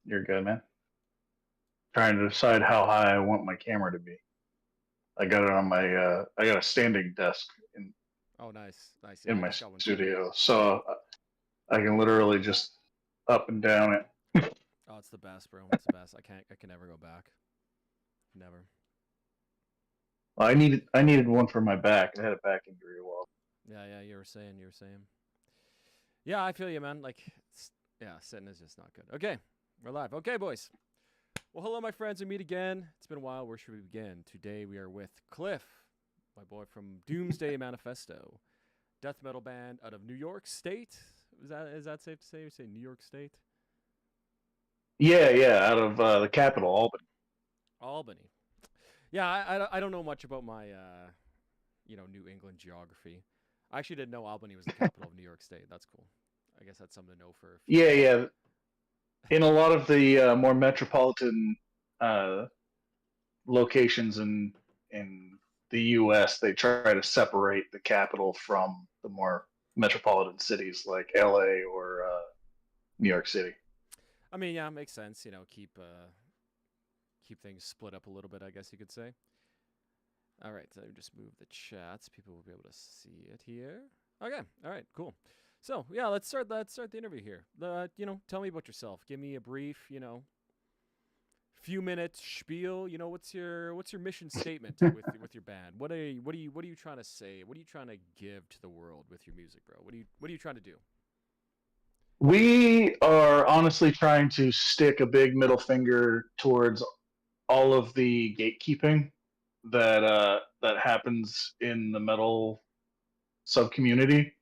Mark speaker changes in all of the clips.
Speaker 1: You're good, man. Trying to decide how high I want my camera to be. I got it on my. I got a standing desk
Speaker 2: Oh, nice, nice. Yeah,
Speaker 1: in
Speaker 2: I
Speaker 1: my
Speaker 2: just got one too.
Speaker 1: studio, so I can literally just up and down it.
Speaker 2: Oh, it's the best, bro. It's the best. I can never go back. Never.
Speaker 1: I needed one for my back. I had a back injury a while.
Speaker 2: Yeah, yeah. You were saying. You were saying. Yeah, I feel you, man. Like, yeah, sitting is just not good. Okay, we're live. Okay, boys. Well, hello, my friends. We meet again. It's been a while. Where should we begin? Today we are with Cliff, my boy from Doomsday Manifesto, death metal band out of New York State. Is that safe to say? You say New York State?
Speaker 1: Yeah, yeah, out of the capital, Albany.
Speaker 2: Albany. Yeah, I don't know much about my New England geography. I actually didn't know Albany was the capital of New York State. That's cool. I guess that's something to know for
Speaker 1: Yeah,
Speaker 2: future.
Speaker 1: yeah. In a lot of the more metropolitan uh, locations in the U.S., they try to separate the capital from the more metropolitan cities like L.A. or New York City.
Speaker 2: I mean, yeah, it makes sense. Keep things split up a little bit. I guess you could say. All right, so just move the chats. People will be able to see it here. Okay, all right, cool. So yeah, let's start the interview here. Tell me about yourself. Give me a brief, few minutes spiel. What's your mission statement with your band? What are you trying to say? What are you trying to give to the world with your music, bro? What are you trying to do?
Speaker 1: We are honestly trying to stick a big middle finger towards all of the gatekeeping that happens in the metal sub community.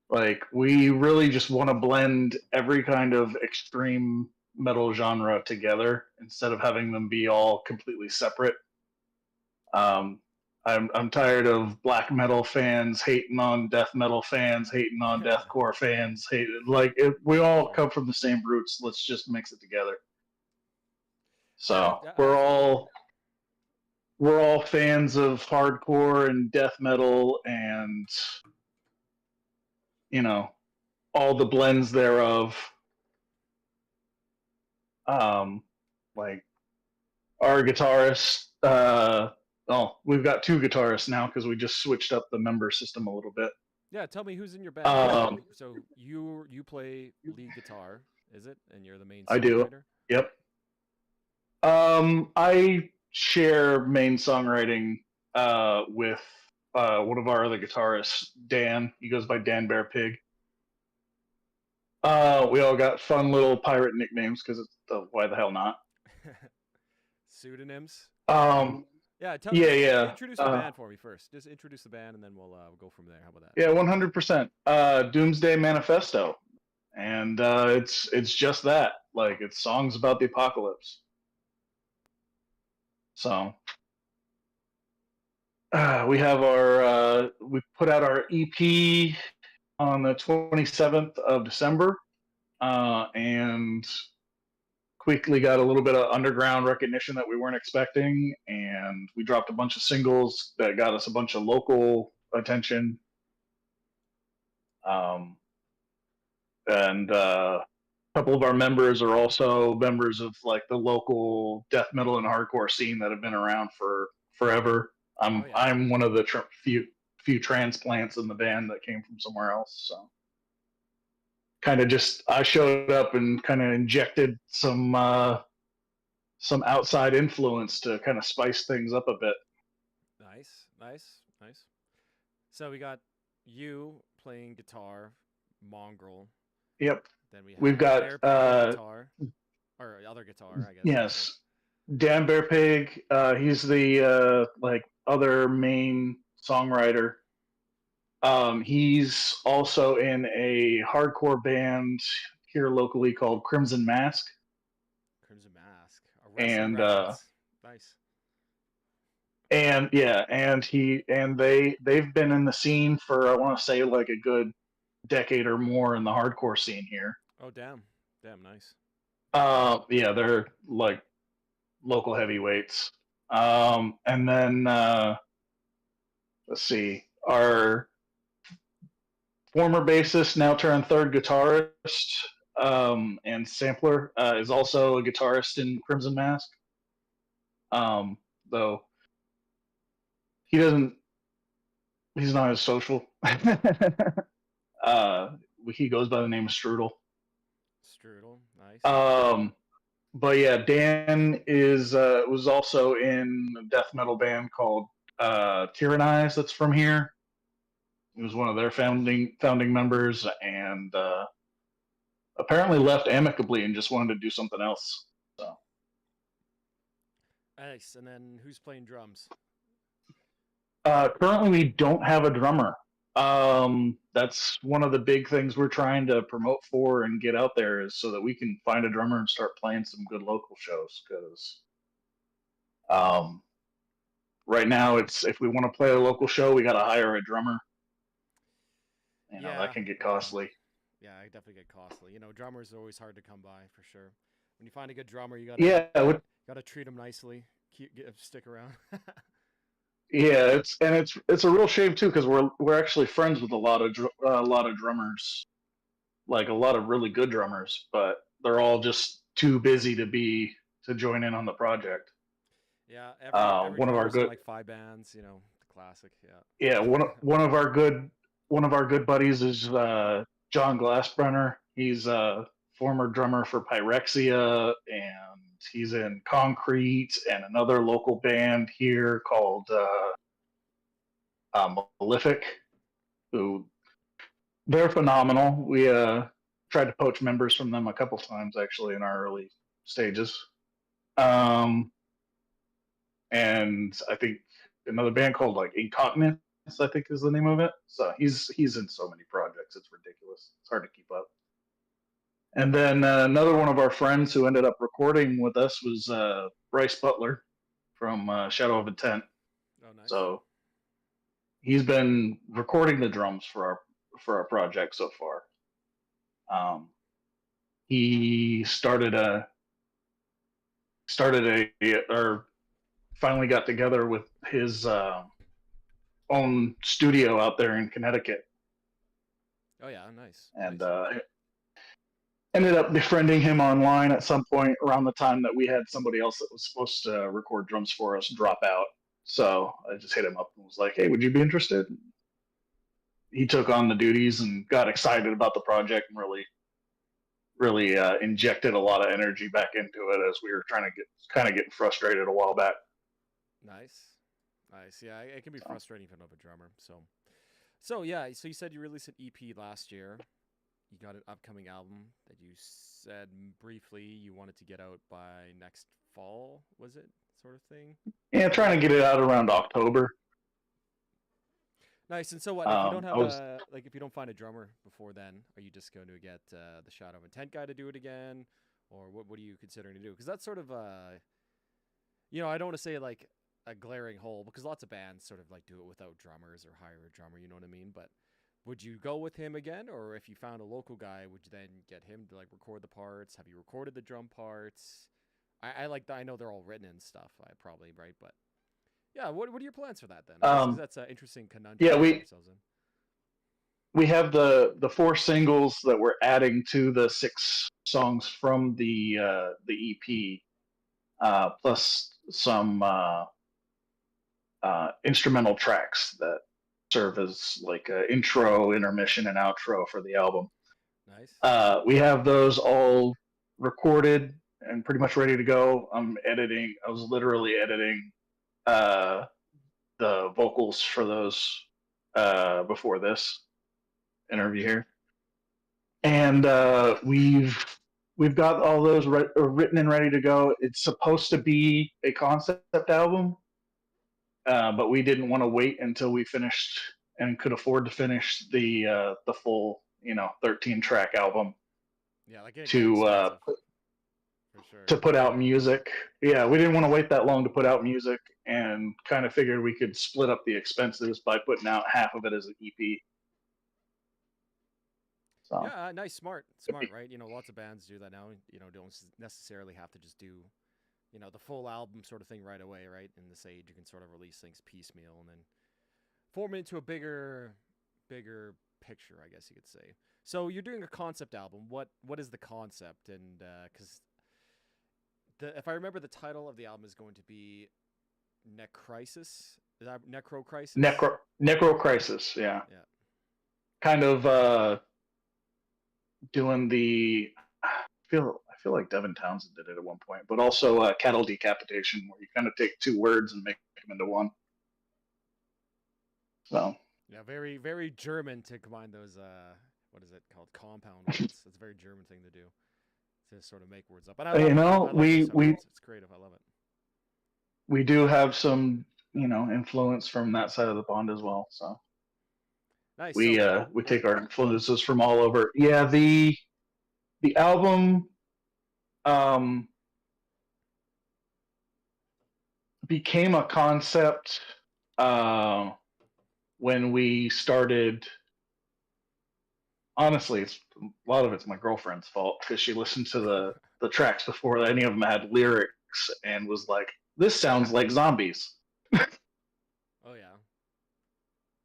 Speaker 1: Like we really just want to blend every kind of extreme metal genre together instead of having them be all completely separate. Um, I'm tired of black metal fans hating on death metal fans, hating on deathcore fans. We all
Speaker 2: Sure.
Speaker 1: come from the same roots. Let's just mix it together.
Speaker 2: Yeah,
Speaker 1: So we're
Speaker 2: absolutely.
Speaker 1: all fans of hardcore and death metal, and you know all the blends thereof. Um, like our guitarist. We've got two guitarists now because we just switched up the member system a little bit.
Speaker 2: Yeah, tell me who's in your band.
Speaker 1: Um,
Speaker 2: So you play lead guitar, is it? And you're the main
Speaker 1: I do.
Speaker 2: songwriter.
Speaker 1: Yep. I share main songwriting with one of our other guitarists, Dan. He goes by Dan Bear Pig. We all got fun little pirate nicknames because why the hell not?
Speaker 2: Pseudonyms.
Speaker 1: Um,
Speaker 2: Yeah,
Speaker 1: yeah, yeah,
Speaker 2: introduce the band for me first. Just introduce the band, and then we'll go from there. How about that?
Speaker 1: yeah, 100%. Doomsday Manifesto, and it's just that. Like it's songs about the apocalypse. So we put out our EP on the 27th of December, and quickly got a little bit of underground recognition that we weren't expecting, and we dropped a bunch of singles that got us a bunch of local attention. Um, and a couple of our members are also members of like the local death metal and hardcore scene that have been around for forever.
Speaker 2: Oh
Speaker 1: I'm
Speaker 2: yeah.
Speaker 1: I'm one of the few transplants in the band that came from somewhere else. So kind of just I showed up and kind of injected some outside influence to kind of spice things up a bit.
Speaker 2: Nice, nice, nice. So we got you playing guitar, Mongrel.
Speaker 1: Yep,
Speaker 2: Then we
Speaker 1: we've
Speaker 2: have
Speaker 1: got
Speaker 2: Bear Pig on guitar, or other guitar, I guess you could say.
Speaker 1: yes, Dan Bear Pig. He's the like other main songwriter. He's also in a hardcore band here locally called Crimson Mask,
Speaker 2: Crimson Mask, a wrestling
Speaker 1: and
Speaker 2: reference. Nice.
Speaker 1: yeah, they've been in the scene for I want to say like a good decade or more in the hardcore scene here.
Speaker 2: Oh damn, damn nice.
Speaker 1: Yeah, they're like local heavyweights. And then let's see, our former bassist, now turned third guitarist, and sampler, is also a guitarist in Crimson Mask. Though he doesn't, he's not as social. uh, he goes by the name of Strudel.
Speaker 2: Strudel, nice.
Speaker 1: Um, but yeah, Dan is was also in a death metal band called Tyrannize. That's from here. He was one of their founding members, and apparently left amicably and just wanted to do something else. So
Speaker 2: Nice. And then who's playing drums?
Speaker 1: currently, we don't have a drummer. That's one of the big things we're trying to promote for and get out there is so that we can find a drummer and start playing some good local shows. Because um, right now, it's if we want to play a local show, we got to hire a drummer. You know that
Speaker 2: Yeah,
Speaker 1: can get
Speaker 2: yeah,
Speaker 1: costly.
Speaker 2: yeah. I definitely get costly. You know, drummers are always hard to come by for sure. When you find a good drummer, you gotta
Speaker 1: Yeah,
Speaker 2: gotta treat them nicely. Stick around.
Speaker 1: yeah. It's a real shame too because we're actually friends with a lot of drummers, like a lot of really good drummers, but they're all just too busy to join in on the project.
Speaker 2: Yeah, every
Speaker 1: One of our
Speaker 2: drummer's in
Speaker 1: good
Speaker 2: like 5 bands. You know, the classic.
Speaker 1: yeah
Speaker 2: Yeah.
Speaker 1: one of our good buddies is John Glassbrenner. He's a former drummer for Pyrexia, and he's in Concrete and another local band here called Malefic, who they're phenomenal. We tried to poach members from them a couple times actually in our early stages. Um, and I think another band called like Incontinence, I think is the name of it. So he's in so many projects, it's ridiculous. It's hard to keep up. And then another one of our friends who ended up recording with us was Bryce Butler from Shadow of Intent.
Speaker 2: Oh, nice.
Speaker 1: So he's been recording the drums for our project so far. Um, he started a or finally got together with his own studio out there in Connecticut,
Speaker 2: Oh yeah, nice,
Speaker 1: and
Speaker 2: nice.
Speaker 1: ended up befriending him online at some point around the time that we had somebody else that was supposed to record drums for us drop out. So I just hit him up and was like, "Hey, would you be interested?" He took on the duties and got excited about the project and really injected a lot of energy back into it as we were trying to get getting frustrated a while back.
Speaker 2: Nice. Nice. Yeah, it can be
Speaker 1: So,
Speaker 2: frustrating if you don't have a drummer. So yeah, so you said you released an EP last year. You got an upcoming album that you said briefly you wanted to get out by next fall, was it? Sort of thing.
Speaker 1: yeah, trying to get it out around October.
Speaker 2: Nice. And so what if you don't
Speaker 1: I
Speaker 2: have
Speaker 1: was
Speaker 2: a if you don't find a drummer before then, are you just going to get the Shadow of Intent guy to do it again? Or what are you considering to do? Because that's sort of I don't want to say like a glaring hole because lots of bands sort of like do it without drummers or hire a drummer, you know what I mean? But would you go with him again, or if you found a local guy, would you then get him to like record the parts? Have you recorded the drum parts? I like that. I know they're all written and stuff. I probably right, but yeah. What are your plans for that then? I guess because
Speaker 1: um,
Speaker 2: that's an interesting conundrum
Speaker 1: yeah,
Speaker 2: you find yourselves in.
Speaker 1: we have the four singles that we're adding to the six songs from the EP, plus some instrumental tracks that serve as like a intro, intermission, and outro for the album.
Speaker 2: Nice.
Speaker 1: We have those all recorded and pretty much ready to go. I'm editing. I was literally editing uh, the vocals for those before this interview here, and we've got all those written and ready to go. It's supposed to be a concept album, but we didn't want to wait until we finished and could afford to finish the full 13 track album
Speaker 2: Yeah, like it get
Speaker 1: to
Speaker 2: expensive for sure.
Speaker 1: put out music. Yeah, we didn't want to wait that long to put out music, and kind of figured we could split up the expenses by putting out half of it as an EP. So
Speaker 2: Yeah, nice, smart, right? You know, lots of bands do that now. You know, don't necessarily have to just do, the full album sort of thing right away, right? In this age, you can sort of release things piecemeal and then form it into a bigger picture, I guess you could say. So you're doing a concept album. What is the concept? And because if I remember, the title of the album is going to be Necrocrisis. Is that Necrocrisis?
Speaker 1: Necrocrisis, yeah.
Speaker 2: Yeah.
Speaker 1: Kind of doing the I feel like Devin Townsend did it at one point, but also cattle decapitation, where you kind of take two words and make them into one. So
Speaker 2: Yeah, very very German to combine those. What is it called? Compound words. It's a very German thing to do, to sort of make words up. And I
Speaker 1: you
Speaker 2: love it.
Speaker 1: know,
Speaker 2: I love your stuff. It's creative. I love it.
Speaker 1: we do have some influence from that side of the pond as well. So
Speaker 2: Nice.
Speaker 1: we
Speaker 2: So
Speaker 1: uh we take our influences from all over. Yeah, the album um became a concept uh, when we started. Honestly, a lot of it's my girlfriend's fault because she listened to the tracks before any of them had lyrics and was like, "This sounds like zombies."
Speaker 2: oh yeah.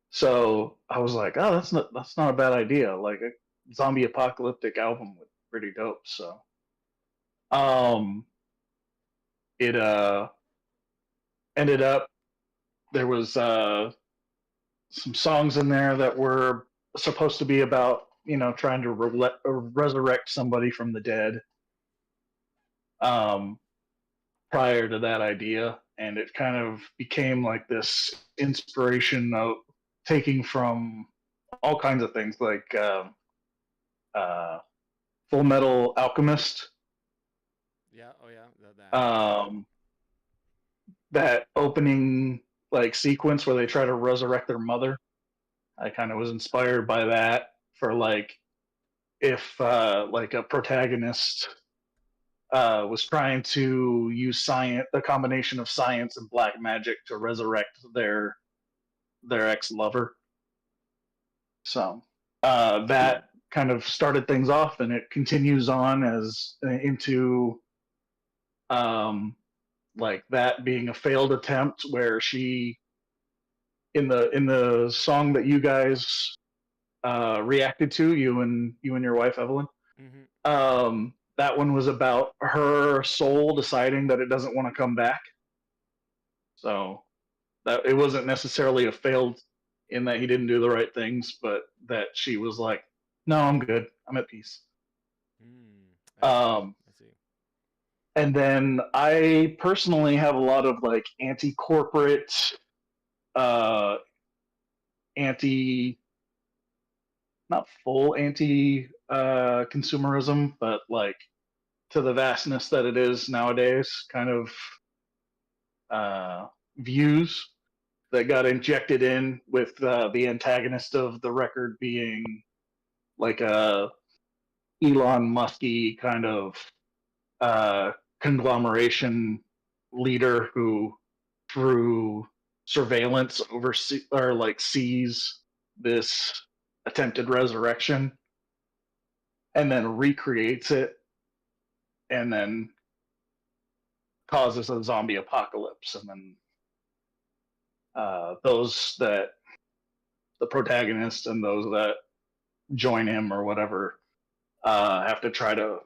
Speaker 1: So I was like, "Oh, that's not a bad idea. Like a zombie apocalyptic album would be pretty dope." So um, it ended up there was some songs in there that were supposed to be about trying to resurrect somebody from the dead um, prior to that idea, and it kind of became like this inspiration of taking from all kinds of things like uh, Full Metal Alchemist,
Speaker 2: Yeah. Oh yeah. The anime. Yeah.
Speaker 1: um, that opening like sequence where they try to resurrect their mother. I kind of was inspired by that for like if like a protagonist was trying to use science, the combination of science and black magic to resurrect their ex lover. So that kind of started things off, and it continues on as into like that being a failed attempt where she in the song that you guys reacted to, you and your wife Evelyn.
Speaker 2: Mm-hmm.
Speaker 1: That one was about her soul deciding that it doesn't want to come back. So that it wasn't necessarily a failed in that he didn't do the right things, but that she was like, "No, I'm good. I'm at peace."
Speaker 2: I see.
Speaker 1: Um,
Speaker 2: I see.
Speaker 1: and then I personally have a lot of like anti-corporate, uh, anti, not full anti consumerism, but like to the vastness that it is nowadays, kind of views that got injected in with the antagonist of the record being like a Elon Musky kind of uh, conglomeration leader who, through surveillance, or like sees this attempted resurrection and then recreates it and then causes a zombie apocalypse, and then those that the protagonist and those that join him or whatever have to try to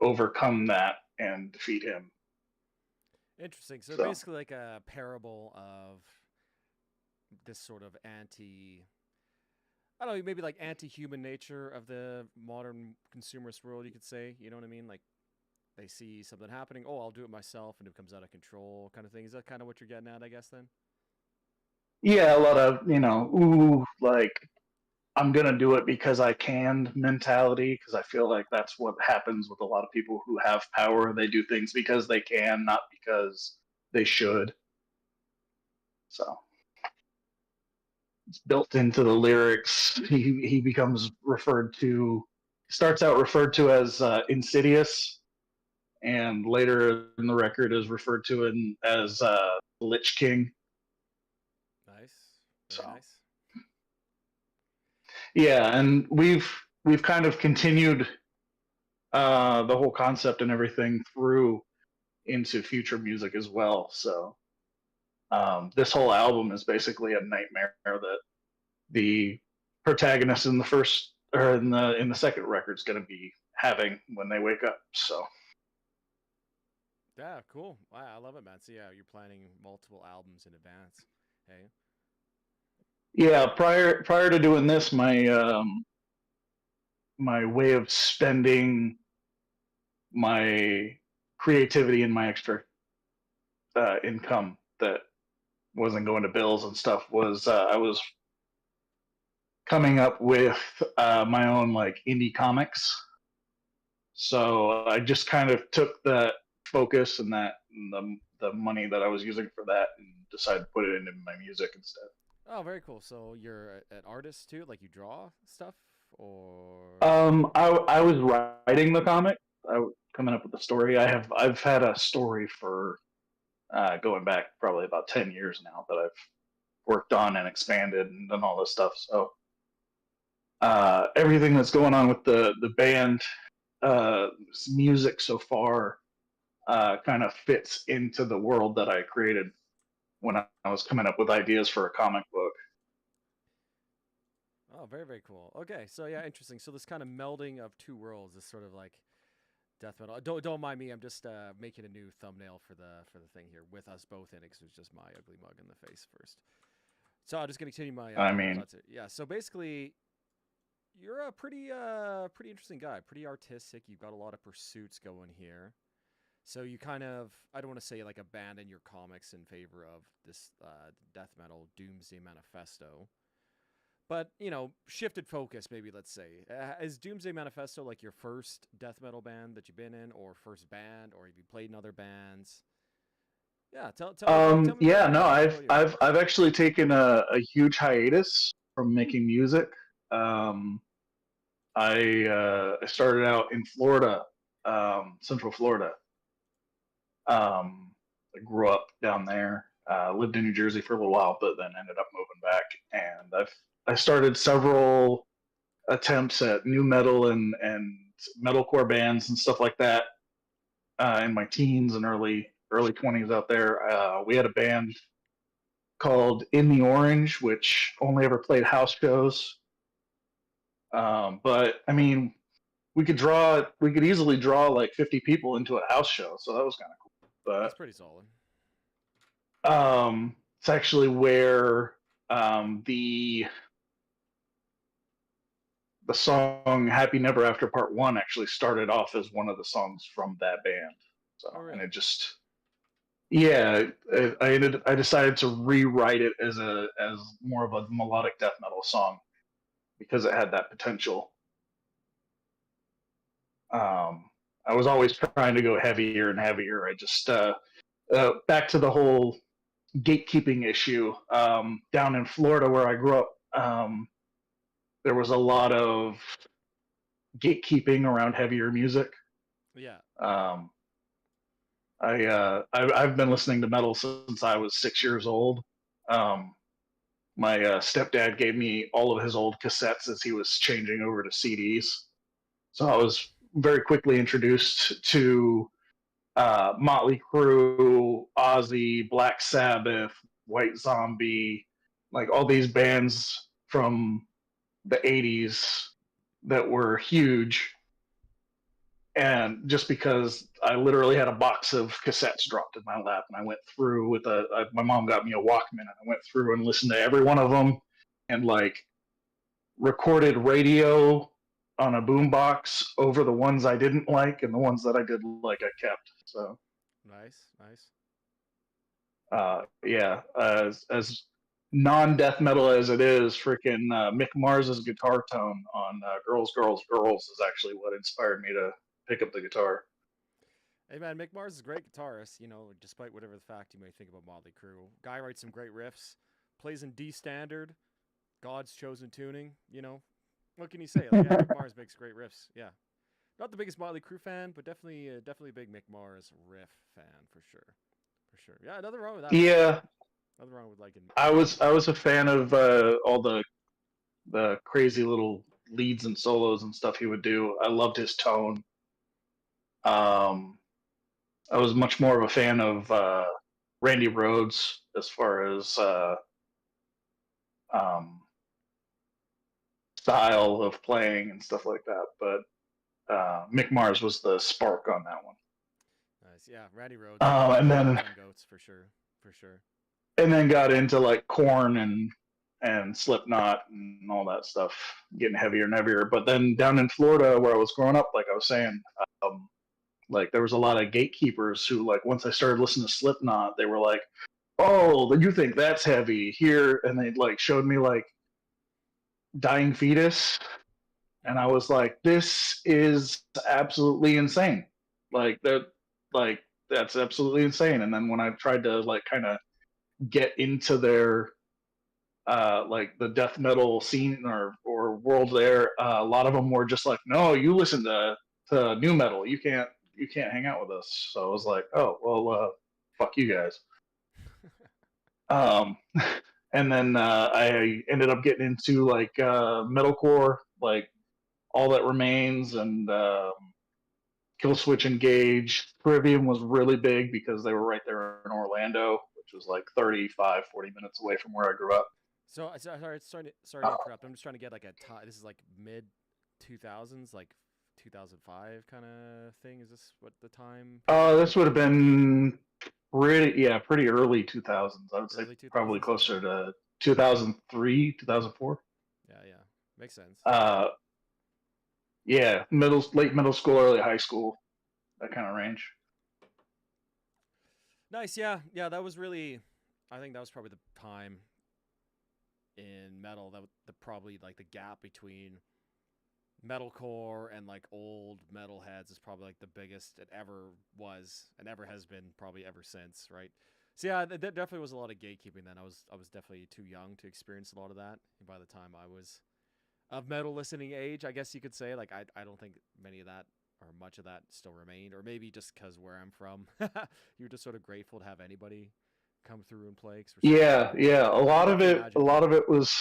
Speaker 1: overcome that and defeat him.
Speaker 2: Interesting. So
Speaker 1: So
Speaker 2: basically, like a parable of this sort of anti. I don't know, maybe like anti-human nature of the modern consumerist world. You could say. You know what I mean? Like they see something happening. Oh, I'll do it myself, and it comes out of control, kind of thing. Is that kind of what you're getting at? I guess then.
Speaker 1: yeah, a lot of like I'm gonna do it because I can mentality. Because I feel like that's what happens with a lot of people who have power. They do things because they can, not because they should. So it's built into the lyrics. He becomes referred to, starts out referred to as Insidious, and later in the record is referred to as Lich King.
Speaker 2: Nice.
Speaker 1: So
Speaker 2: Very nice.
Speaker 1: yeah, and we've kind of continued the whole concept and everything through into future music as well. So this whole album is basically a nightmare that the protagonist in the first or in the second record's going to be having when they wake up. So
Speaker 2: Yeah, cool. Wow, I love it, man. So yeah, you're planning multiple albums in advance. Hey.
Speaker 1: yeah, prior to doing this, my way of spending my creativity and my extra income that wasn't going to bills and stuff was I was coming up with my own like indie comics. So I just kind of took that focus and the money that I was using for that and decided to put it into my music instead.
Speaker 2: Oh, very cool. So you're an artist too? Like you draw stuff, or?
Speaker 1: I was writing the comic. I was coming up with the story. I've had a story for going back probably about 10 years now that I've worked on and expanded and done all this stuff. So everything that's going on with the band music so far kind of fits into the world that I created when I was coming up with ideas for a comic book.
Speaker 2: Oh, very very cool. Okay, so yeah, interesting. So this kind of melding of two worlds is sort of like death metal. Don't mind me. I'm just making a new thumbnail for the thing here with us both in it, because it's just my ugly mug in the face first. So I'm just gonna continue my
Speaker 1: I mean,
Speaker 2: thoughts here. Yeah. So basically, you're a pretty interesting guy, pretty artistic. You've got a lot of pursuits going here. So you kind of, I don't want to say like abandon your comics in favor of this death metal Doomsday Manifesto, but shifted focus maybe. Let's say, is Doomsday Manifesto like your first death metal band that you've been in, or first band, or have you played in other bands? Yeah, tell me a little
Speaker 1: yeah,
Speaker 2: bit
Speaker 1: no,
Speaker 2: about
Speaker 1: I've
Speaker 2: you.
Speaker 1: I've I've actually taken a huge hiatus from making music. Um, I started out in Florida, Central Florida. I grew up down there. Lived in New Jersey for a little while, but then ended up moving back. And I started several attempts at new metal and metalcore bands and stuff like that in my teens and early 20s out there. We had a band called In the Orange, which only ever played house shows. But I mean, we could easily draw like 50 people into a house show, so that was kind of cool.
Speaker 2: That's pretty solid.
Speaker 1: But it's actually where the song "Happy Never After" Part One actually started off as one of the songs from that band. So,
Speaker 2: Oh,
Speaker 1: and
Speaker 2: really?
Speaker 1: it just yeah, I decided to rewrite it as more of a melodic death metal song because it had that potential. Um, I was always trying to go heavier and heavier. I just back to the whole gatekeeping issue down in Florida where I grew up. There was a lot of gatekeeping around heavier music.
Speaker 2: Yeah, yeah.
Speaker 1: Um, I've been listening to metal since I was 6 years old. Um, my stepdad gave me all of his old cassettes as he was changing over to CDs. So I was very quickly introduced to Motley Crue, Ozzy, Black Sabbath, White Zombie, like all these bands from the 80s that were huge. And just because I literally had a box of cassettes dropped in my lap, and I went through with my mom got me a Walkman, and I went through and listened to every one of them, and like recorded radio on a boombox over the ones I didn't like, and the ones that I did like I kept. So
Speaker 2: Nice, nice.
Speaker 1: yeah, as non-death metal as it is, freaking Mick Mars's guitar tone on "Girls, Girls, Girls" is actually what inspired me to pick up the guitar.
Speaker 2: Hey man, Mick Mars is a great guitarist. Despite whatever the fact you may think about Motley Crue, guy writes some great riffs, plays in D standard, God's chosen tuning. What can you say? Like, yeah, Mick Mars makes great riffs. Yeah, not the biggest Motley Crue fan, but definitely a big Mick Mars riff fan for sure, for sure. Yeah, nothing wrong with that, man.
Speaker 1: Yeah,
Speaker 2: Nothing wrong with liking.
Speaker 1: I was a fan of all the crazy little leads and solos and stuff he would do. I loved his tone. Um, I was much more of a fan of Randy Rhoads as far as um, style of playing and stuff like that. But Mick Mars was the spark on that one.
Speaker 2: Nice. Yeah, Randy Rhoads. Randy
Speaker 1: And then
Speaker 2: Rhoads and Goats for sure. For sure.
Speaker 1: got into like Korn and Slipknot and all that stuff, getting heavier and heavier. But then down in Florida, where I was growing up, like I was saying, like there was a lot of gatekeepers who, like, once I started listening to Slipknot, they were like, "Oh, you think that's heavy here?" And they like showed me like Dying Fetus, and I was like, "This is absolutely insane!" Like that, like that's absolutely insane. And then when I tried to like kind of get into their like the death metal scene or world there, a lot of them were just like, "No, you listen to new metal. You can't hang out with us." So I was like, "Oh well, fuck you guys." Um, and then I ended up getting into like metalcore, like All That Remains and Killswitch Engage. Trivium was really big because they were right there in Orlando, which was like 35, 40 minutes away from where I grew up.
Speaker 2: So sorry to
Speaker 1: Uh,
Speaker 2: interrupt. I'm just trying to get like a time. This is like mid 2000s, like 2005 kind of thing. Is this what the time period we're
Speaker 1: this would
Speaker 2: looking
Speaker 1: have
Speaker 2: at?
Speaker 1: been pretty early 2000s. I would say
Speaker 2: Early
Speaker 1: probably
Speaker 2: 2000s. Okay.
Speaker 1: closer to 2003, 2004.
Speaker 2: Yeah, yeah, makes sense.
Speaker 1: Uh, yeah, late middle school, early high school, that kind of range.
Speaker 2: Nice. Yeah, yeah. That was really. I think that was probably the time in metal that the probably like the gap between metalcore and like old metalheads is probably like the biggest it ever was and ever has been, probably ever since, right? So yeah, there definitely was a lot of gatekeeping then. I was definitely too young to experience a lot of that. And by the time I was of metal listening age, I guess you could say, like I don't think many of that or much of that still remained, or maybe just because where I'm from, you're just sort of grateful to have anybody come through and play because we're so
Speaker 1: Yeah,
Speaker 2: small.
Speaker 1: yeah.
Speaker 2: But I can
Speaker 1: A
Speaker 2: imagine.
Speaker 1: lot of it was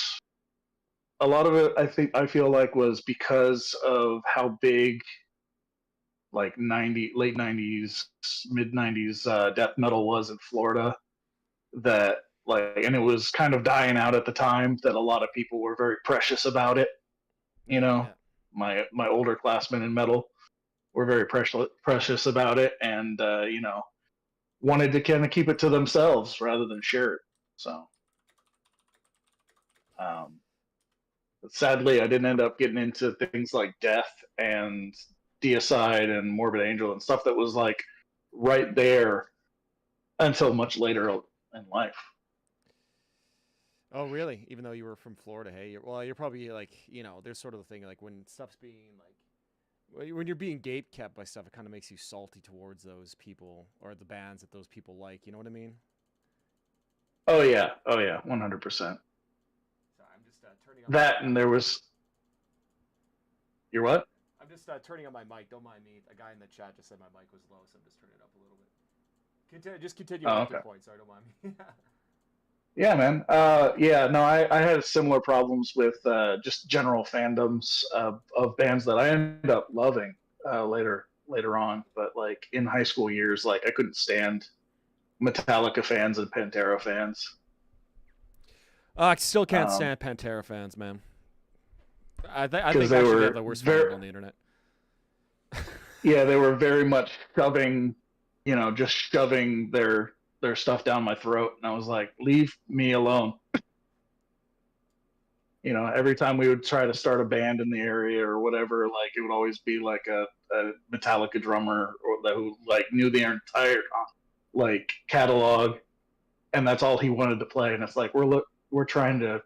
Speaker 1: a lot of it. I feel like was because of how big like late '90s, mid '90s death metal was in Florida. That like, and it was kind of dying out at the time. That a lot of people were very precious about it. You
Speaker 2: Yeah,
Speaker 1: know,
Speaker 2: yeah.
Speaker 1: my older classmen in metal were very precious about it, and wanted to kind of keep it to themselves rather than share it. So, um, sadly, I didn't end up getting into things like Death and Deicide and Morbid Angel and stuff that was like right there until much later in life.
Speaker 2: Oh, really? Even though you were from Florida, hey, you're probably like, there's sort of the thing like when stuff's being like, when you're being gate kept by stuff, it kind of makes you salty towards those people or the bands that those people like. You know what I mean?
Speaker 1: Oh yeah, 100%.
Speaker 2: Sorry, I'm just turning on my
Speaker 1: That
Speaker 2: mic.
Speaker 1: and there was your what?
Speaker 2: I'm just turning on my mic. Don't mind me. A guy in the chat just said my mic was low, so I'm just turning it up a little bit. Just continue
Speaker 1: Oh,
Speaker 2: on with your
Speaker 1: okay.
Speaker 2: point. Sorry, don't mind me.
Speaker 1: Yeah, man. Yeah, no, I had similar problems with just general fandoms of bands that I ended up loving later on. But like in high school years, like I couldn't stand Metallica fans and Pantera fans
Speaker 2: I still can't stand Pantera fans, man. I
Speaker 1: because
Speaker 2: think
Speaker 1: they
Speaker 2: actually they have
Speaker 1: were
Speaker 2: the worst fandom
Speaker 1: very
Speaker 2: on the internet.
Speaker 1: they were very much shoving, just shoving their stuff down my throat, and I was like, leave me alone. Every time we would try to start a band in the area or whatever, like it would always be like a Metallica drummer or that who like knew the entire like catalog, and that's all he wanted to play. And it's like we're trying to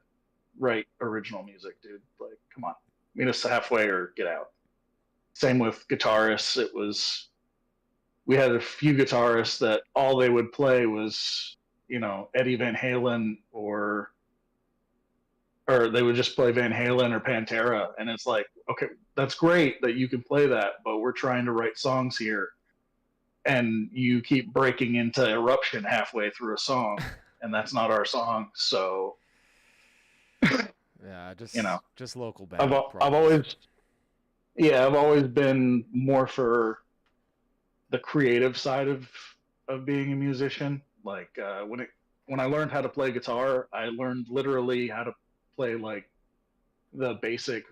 Speaker 1: write original music, dude. Like, come on, meet us halfway or get out. Same with guitarists. We had a few guitarists that all they would play was Eddie Van Halen or they would just play Van Halen or Pantera, and it's like, okay, that's great that you can play that, but we're trying to write songs here, and you keep breaking into Eruption halfway through a song, and that's not our song. So,
Speaker 2: Yeah,
Speaker 1: you know,
Speaker 2: just local
Speaker 1: I've
Speaker 2: band
Speaker 1: I've
Speaker 2: problems.
Speaker 1: always I've always been more for the creative side of being a musician. Like when I learned how to play guitar, I learned literally how to play like the basic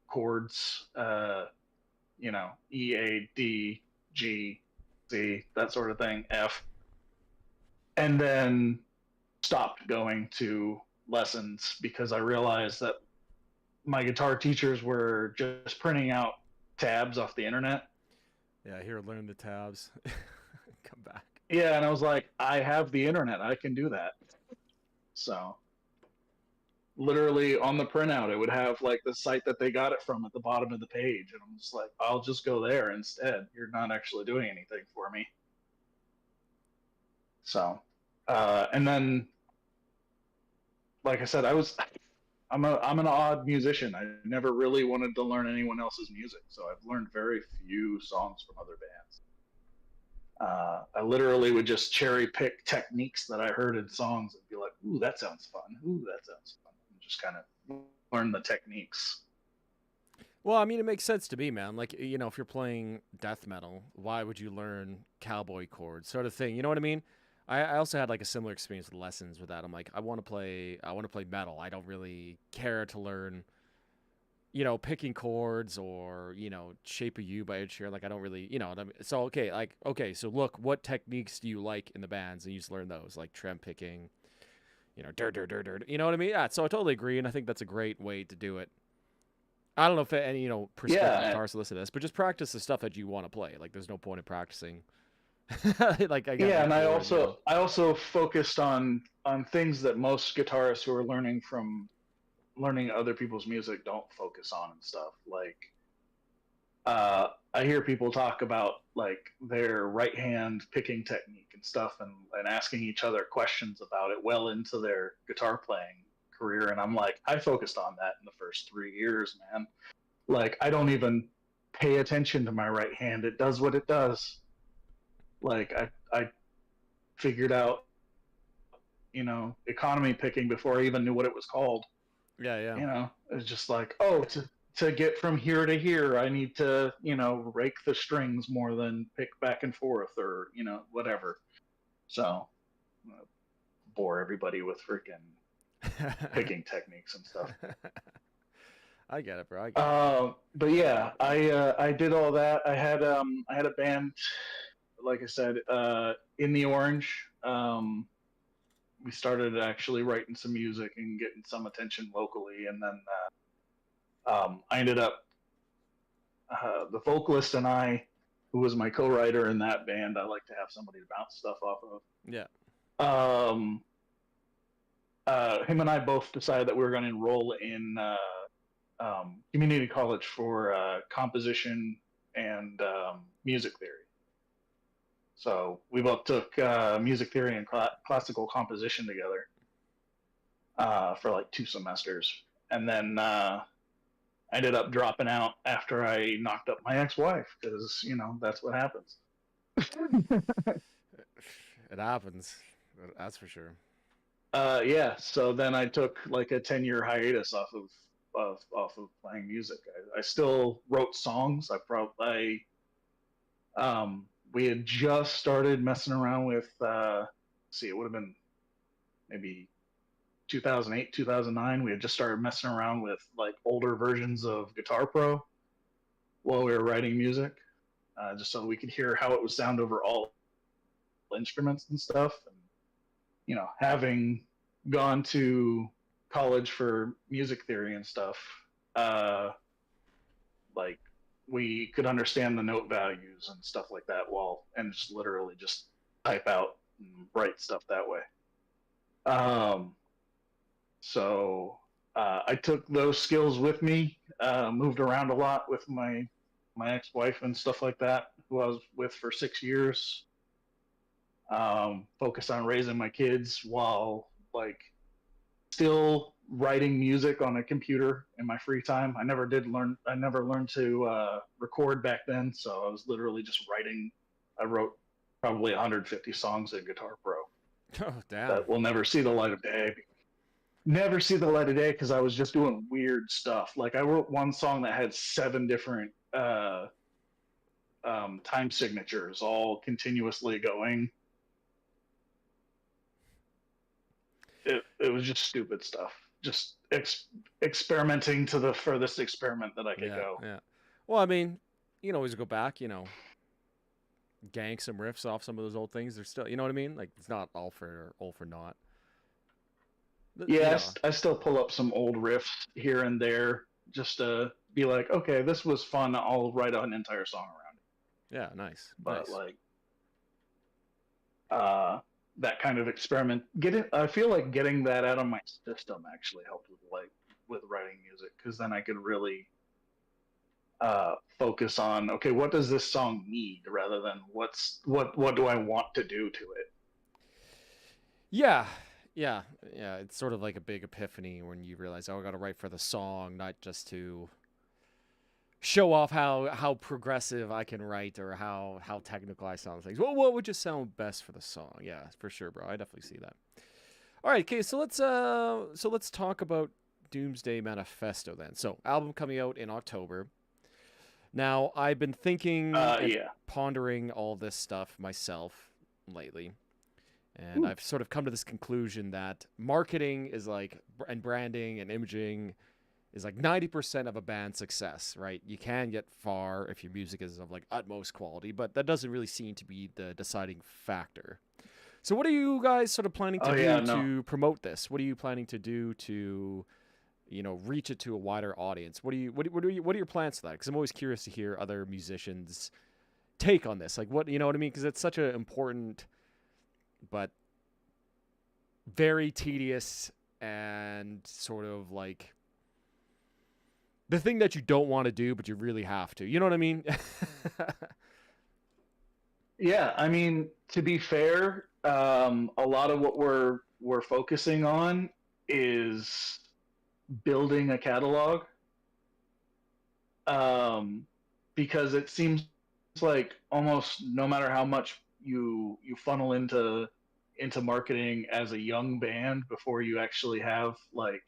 Speaker 1: chords, you know, E, A, D, G, C, that sort of thing, F, and then stopped going to lessons because I realized that my guitar teachers were just printing out tabs off the internet.
Speaker 2: Yeah, here, learn the tabs. Come back.
Speaker 1: Yeah, and I was like, I have the internet, I can do that. So literally on the printout, it would have like the site that they got it from at the bottom of the page, and I'm just like, I'll just go there instead. You're not actually doing anything for me. So, and then, like I said, I'm an odd musician. I never really wanted to learn anyone else's music, so I've learned very few songs from other bands. I literally would just cherry pick techniques that I heard in songs and be like, "Ooh, that sounds fun. Ooh, that sounds fun," and just kind of learn the techniques.
Speaker 2: Well, I mean, it makes sense to me, man. Like, you know, if you're playing death metal, why would you learn cowboy chords, sort of thing? You know what I mean? I also had like a similar experience with lessons with that. I'm like, I want to play metal. I don't really care to learn, you know, picking chords or, you know, Shape of You by Ed Sheeran. Like, I don't really, you know, what I mean? So okay, like, okay, so look, what techniques do you like in the bands, and you just learn those, like trem picking, you know, you know what I mean? Yeah. So I totally agree, and I think that's a great way to do it. I don't know if any, you know, prospective
Speaker 1: Yeah,
Speaker 2: guitarists listen to this, but just practice the stuff that you want to play. Like, there's no point in practicing. Like, again,
Speaker 1: yeah,
Speaker 2: like
Speaker 1: and
Speaker 2: chords, you know.
Speaker 1: I also focused on things that most guitarists who are learning from learning other people's music don't focus on and stuff. Like, I hear people talk about like their right hand picking technique and stuff, and asking each other questions about it well into their guitar playing career, and I'm like, I focused on that in the first 3 years, man. Like, I don't even pay attention to my right hand. It does what it does. Like, I figured out, you know, economy picking before I even knew what it was called.
Speaker 2: Yeah, yeah.
Speaker 1: You know, it's just like, oh, to get from here to here, I need to, you know, rake the strings more than pick back and forth, or, you know, whatever. So, bore everybody with freaking picking techniques and stuff.
Speaker 2: I get it, bro. I get it.
Speaker 1: But yeah, I did all that. I had a band, like I said, in the Orange. We started actually writing some music and getting some attention locally, and then I ended up, the vocalist and I, who was my co-writer in that band, I like to have somebody to bounce stuff off
Speaker 2: Yeah.
Speaker 1: of. Him and I both decided that we were going to enroll in community college for composition and music theory. So we both took music theory and classical composition together for like 2 semesters, and then I ended up dropping out after I knocked up my ex-wife, because, you know, that's what happens.
Speaker 2: It happens. That's for sure.
Speaker 1: Yeah, so then I took like a 10-year hiatus off of playing music. I still wrote songs. I probably we had just started messing around with see, it would have been maybe 2008, 2009. We had just started messing around with like older versions of Guitar Pro while we were writing music, just so we could hear how it would sound over all instruments and stuff. And, you know, having gone to college for music theory and stuff, uh, like, we could understand the note values and stuff like that, while and just literally just type out and write stuff that way. Um, so I took those skills with me, moved around a lot with my ex-wife and stuff like that, who I was with for 6 years. Focused on raising my kids while like still writing music on a computer in my free time. I never learned to record back then, so I was literally just writing. I wrote probably 150 songs in Guitar Pro
Speaker 2: Oh, damn.
Speaker 1: that will never see the light of day. Never see the light of day because I was just doing weird stuff. Like, I wrote one song that had 7 different time signatures all continuously going. It was just stupid stuff. just experimenting to the furthest experiment that I could
Speaker 2: Yeah,
Speaker 1: go.
Speaker 2: yeah. Well, I mean, you can always go back, gank some riffs off some of those old things. They're still, you know what I mean? Like it's not all for naught. You
Speaker 1: Yeah,
Speaker 2: know.
Speaker 1: I still pull up some old riffs here and there just to be like, okay, this was fun. I'll write an entire song around it.
Speaker 2: Yeah, nice,
Speaker 1: But
Speaker 2: nice.
Speaker 1: like uh, that kind of experiment, I feel like getting that out of my system actually helped with writing music, because then I could really focus on, okay, what does this song need rather than what do I want to do to it.
Speaker 2: Yeah, yeah, yeah. It's sort of like a big epiphany when you realize, oh, I got to write for the song, not just to show off how progressive I can write or how technical I sound. Things. Well, what would just sound best for the song? Yeah, for sure, bro. I definitely see that. All right, okay. So let's talk about Doomsday Manifesto then. So album coming out in October. Now I've been thinking and
Speaker 1: Yeah.
Speaker 2: pondering all this stuff myself lately. And
Speaker 1: Ooh.
Speaker 2: I've sort of come to this conclusion that marketing is like, and branding and imaging is like 90% of a band's success, right? You can get far if your music is of like utmost quality, but that doesn't really seem to be the deciding factor. So what are you guys sort of planning to
Speaker 1: Oh yeah,
Speaker 2: do
Speaker 1: no.
Speaker 2: to promote this? What are you planning to do to, reach it to a wider audience? What are your plans for that? Because I'm always curious to hear other musicians' take on this. Like what, you know what I mean? Because it's such an important but very tedious and sort of like the thing that you don't want to do, but you really have to. You know what I mean?
Speaker 1: Yeah, I mean, to be fair, a lot of what we're focusing on is building a catalog, um, because it seems like almost no matter how much you funnel into marketing as a young band before you actually have like,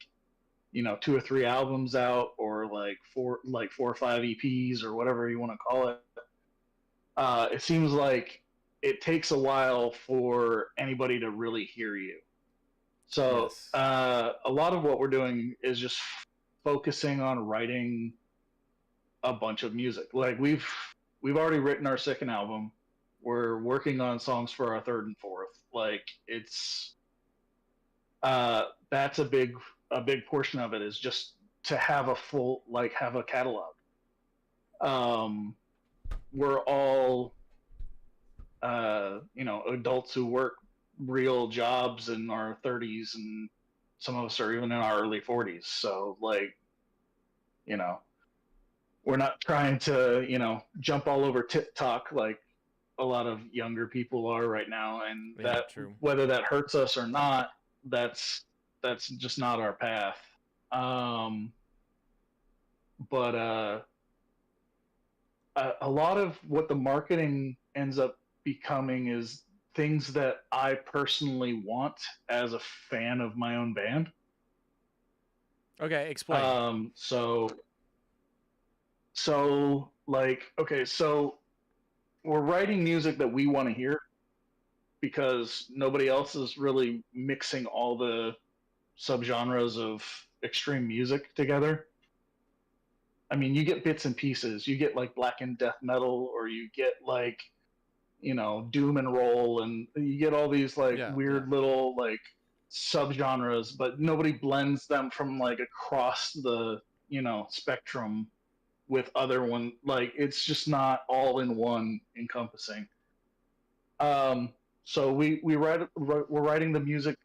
Speaker 1: two or three albums out, or like four or five EPs or whatever you want to call it. It seems like it takes a while for anybody to really hear you. So
Speaker 2: Yes.
Speaker 1: a lot of what we're doing is just focusing on writing a bunch of music. Like we've already written our second album. We're working on songs for our third and fourth. Like that's a big portion of it, is just to have have a catalog. Um, we're all adults who work real jobs in our 30s, and some of us are even in our early 40s. So like, you know, we're not trying to, jump all over TikTok like a lot of younger people are right now, and
Speaker 2: Yeah,
Speaker 1: that,
Speaker 2: true.
Speaker 1: whether that hurts us or not, that's just not our path. Um, but a lot of what the marketing ends up becoming is things that I personally want as a fan of my own band.
Speaker 2: Okay, explain.
Speaker 1: So like, okay, so we're writing music that we want to hear, because nobody else is really mixing all the subgenres of extreme music together. I mean, you get bits and pieces. You get like blackened death metal, or you get like, doom and roll, and you get all these like
Speaker 2: Yeah, yeah.
Speaker 1: weird little like subgenres, but nobody blends them from like across the, spectrum with other one. Like it's just not all in one encompassing. Um, so we're writing the music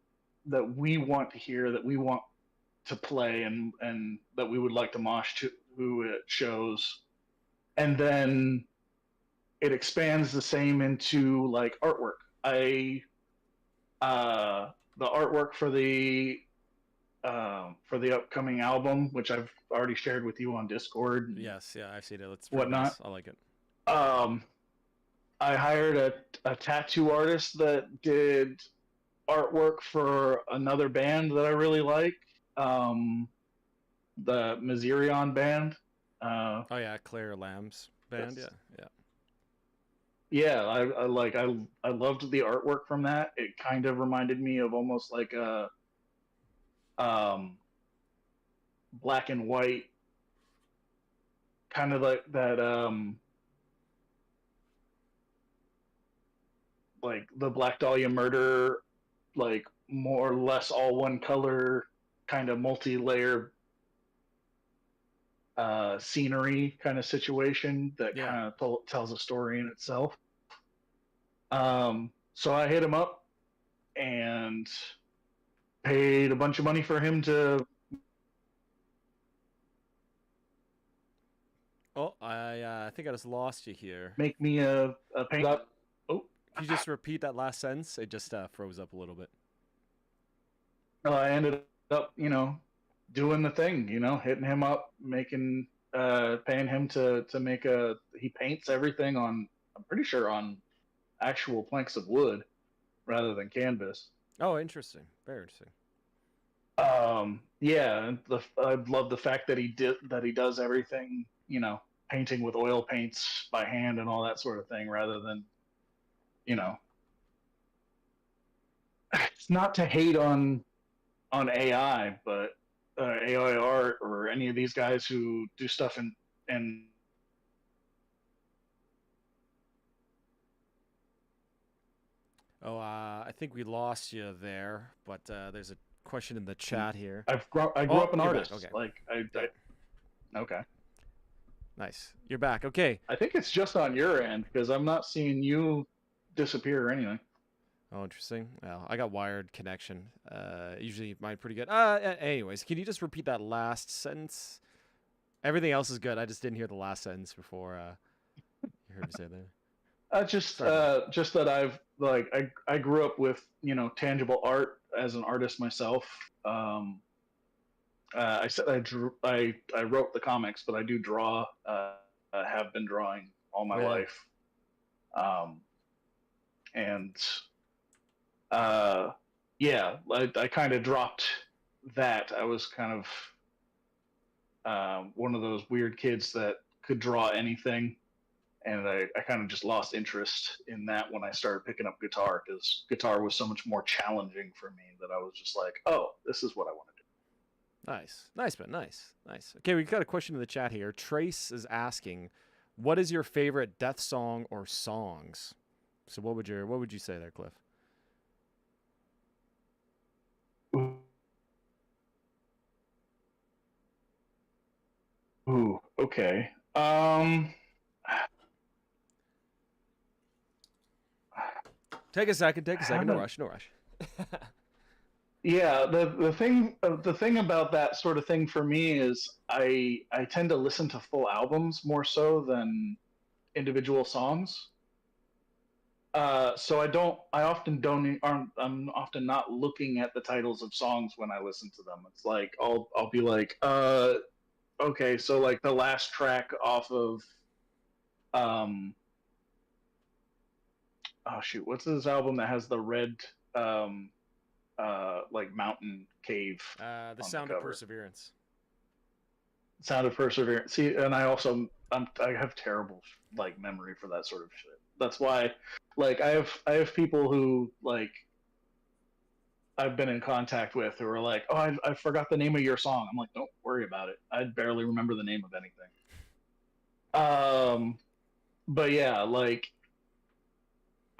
Speaker 1: that we want to hear, that we want to play, and that we would like to mosh to who it shows, and then it expands the same into like artwork. I The artwork for the upcoming album, which I've already shared with you on Discord and
Speaker 2: Yes, yeah, I've seen it. It's pretty
Speaker 1: whatnot.
Speaker 2: nice. I like it.
Speaker 1: Um, I hired a tattoo artist that did artwork for another band that I really like, um, the Miserion band. Uh,
Speaker 2: Oh yeah, Claire Lamb's band. Yeah,
Speaker 1: that's
Speaker 2: yeah.
Speaker 1: Yeah, I loved the artwork from that. It kind of reminded me of almost like a um black and white, kind of like that, like the Black Dahlia murder, like more or less all one color, kind of multi-layer scenery kind of situation that
Speaker 2: Yeah.
Speaker 1: kind of tells a story in itself. So I hit him up and paid a bunch of money for him to
Speaker 2: Oh, I think I just lost you here.
Speaker 1: make me a paint up. Oh,
Speaker 2: Can you just repeat that last sentence? It just froze up a little bit.
Speaker 1: I ended up, doing the thing, hitting him up, making, paying him to make he paints everything on, I'm pretty sure on actual planks of wood rather than canvas.
Speaker 2: Oh, interesting. Very interesting.
Speaker 1: Yeah, I love the fact that he does everything, painting with oil paints by hand and all that sort of thing, rather than, you know, it's not to hate on AI, but AI art or any of these guys who do stuff in
Speaker 2: Oh, I think we lost you there, but there's a question in the chat here.
Speaker 1: I grew
Speaker 2: Oh,
Speaker 1: up an
Speaker 2: you're back.
Speaker 1: artist.
Speaker 2: Okay.
Speaker 1: Like
Speaker 2: Yeah.
Speaker 1: okay.
Speaker 2: Nice. You're back. Okay.
Speaker 1: I think it's just on your end because I'm not seeing you disappear or anything.
Speaker 2: Oh, interesting. Well, I got wired connection. Usually mine pretty good. Anyways, can you just repeat that last sentence? Everything else is good. I just didn't hear the last sentence before you heard me say that. Sorry about that.
Speaker 1: Just that I grew up with tangible art as an artist myself. I said I wrote the comics, but I do draw. I have been drawing all my
Speaker 2: Yeah.
Speaker 1: life, and uh, yeah, I kind of dropped that. I was kind of one of those weird kids that could draw anything, and I kind of just lost interest in that when I started picking up guitar because guitar was so much more challenging for me that I was just like, oh, this is what I want to do.
Speaker 2: Nice. Nice, man. Nice. Nice. Okay, we got a question in the chat here. Trace is asking, what is your favorite death song or songs? So what would you say there, Cliff?
Speaker 1: Ooh, okay.
Speaker 2: Take a second. Take a second. No
Speaker 1: Haven't.
Speaker 2: rush. No rush.
Speaker 1: Yeah, the thing about that sort of thing for me is I tend to listen to full albums more so than individual songs. So I often don't aren't I'm often not looking at the titles of songs when I listen to them. It's like I'll be like, okay, so like the last track off of um oh shoot, what's this album that has the red um like mountain cave
Speaker 2: The
Speaker 1: on the
Speaker 2: Sound of
Speaker 1: cover?
Speaker 2: Perseverance.
Speaker 1: Sound of Perseverance. See, and I have terrible like memory for that sort of shit. That's why, like, I have people who like I've been in contact with who are like, oh, I forgot the name of your song. I'm like, don't worry about it. I barely remember the name of anything. Um, but yeah, like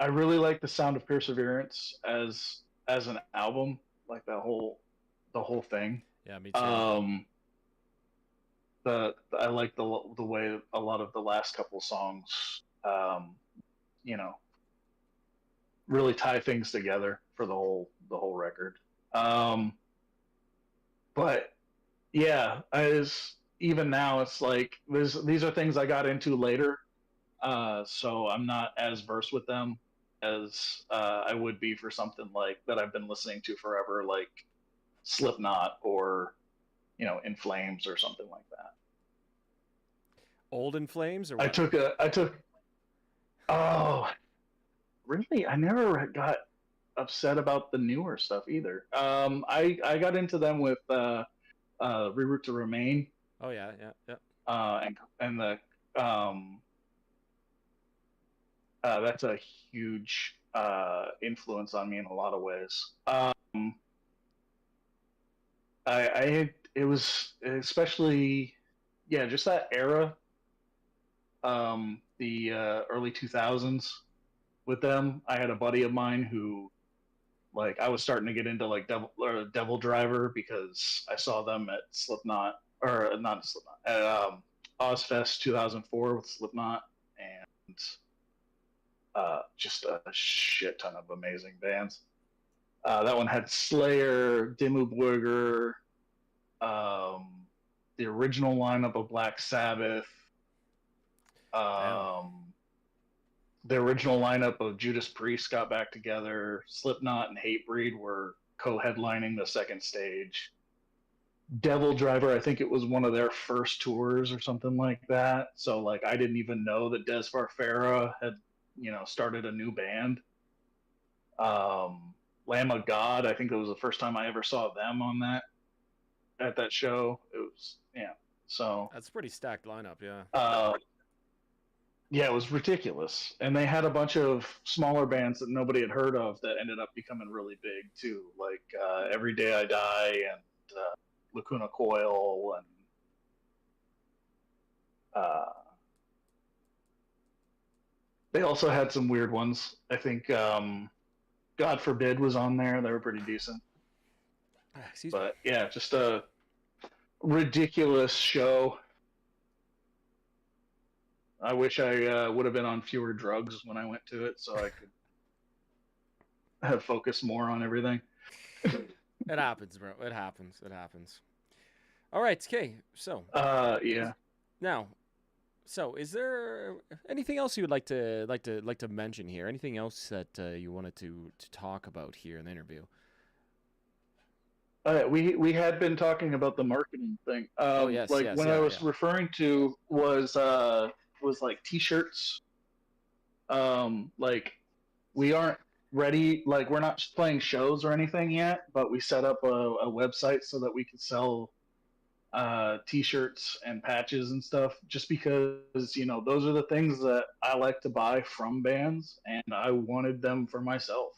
Speaker 1: I really like the Sound of Perseverance as an album, like the whole thing.
Speaker 2: Yeah, me too.
Speaker 1: Um, I like the way a lot of the last couple songs, you know, really tie things together for the whole record. Um, but yeah, even now it's like these are things I got into later, so I'm not as versed with them as I would be for something like that I've been listening to forever, like Slipknot or In Flames or something like that.
Speaker 2: Old in Flames or
Speaker 1: I
Speaker 2: what?
Speaker 1: took a I took oh really I never got upset about the newer stuff either. I got into them with Reroute to Remain,
Speaker 2: Oh yeah, yeah, yeah.
Speaker 1: and the that's a huge influence on me in a lot of ways. I it was especially, yeah, just that era, the early 2000s with them. I had a buddy of mine who, like, I was starting to get into like Devil Driver because I saw them at Slipknot, or not Slipknot, at Ozfest 2004 with Slipknot, and just a shit ton of amazing bands. That one had Slayer, Dimmu Borgir, the original lineup of Black Sabbath,
Speaker 2: Damn.
Speaker 1: the original lineup of Judas Priest got back together. Slipknot and Hatebreed were co-headlining the second stage. Devil Driver, I think it was one of their first tours or something like that. So like I didn't even know that Des Farfara had, started a new band. Lamb of God, I think it was the first time I ever saw them on that at that show. It was, yeah. So
Speaker 2: That's a pretty stacked lineup, yeah.
Speaker 1: yeah, it was ridiculous. And they had a bunch of smaller bands that nobody had heard of that ended up becoming really big too, like Every Day I Die and Lacuna Coil, and they also had some weird ones. I think God Forbid was on there. They were pretty decent.
Speaker 2: Excuse me.
Speaker 1: But yeah, just a ridiculous show. I wish I would have been on fewer drugs when I went to it, so I could have focused more on everything.
Speaker 2: It happens, bro. It happens. It happens. All right, okay. So
Speaker 1: Yeah.
Speaker 2: now, so is there anything else you would like to mention here? Anything else that you wanted to talk about here in the interview?
Speaker 1: We had been talking about the marketing thing.
Speaker 2: Oh yes,
Speaker 1: Like
Speaker 2: yes,
Speaker 1: when I
Speaker 2: yeah,
Speaker 1: was
Speaker 2: yeah.
Speaker 1: referring to was like T-shirts. Like we aren't ready. Like we're not playing shows or anything yet, but we set up a website so that we could sell T-shirts and patches and stuff. Just because those are the things that I like to buy from bands, and I wanted them for myself.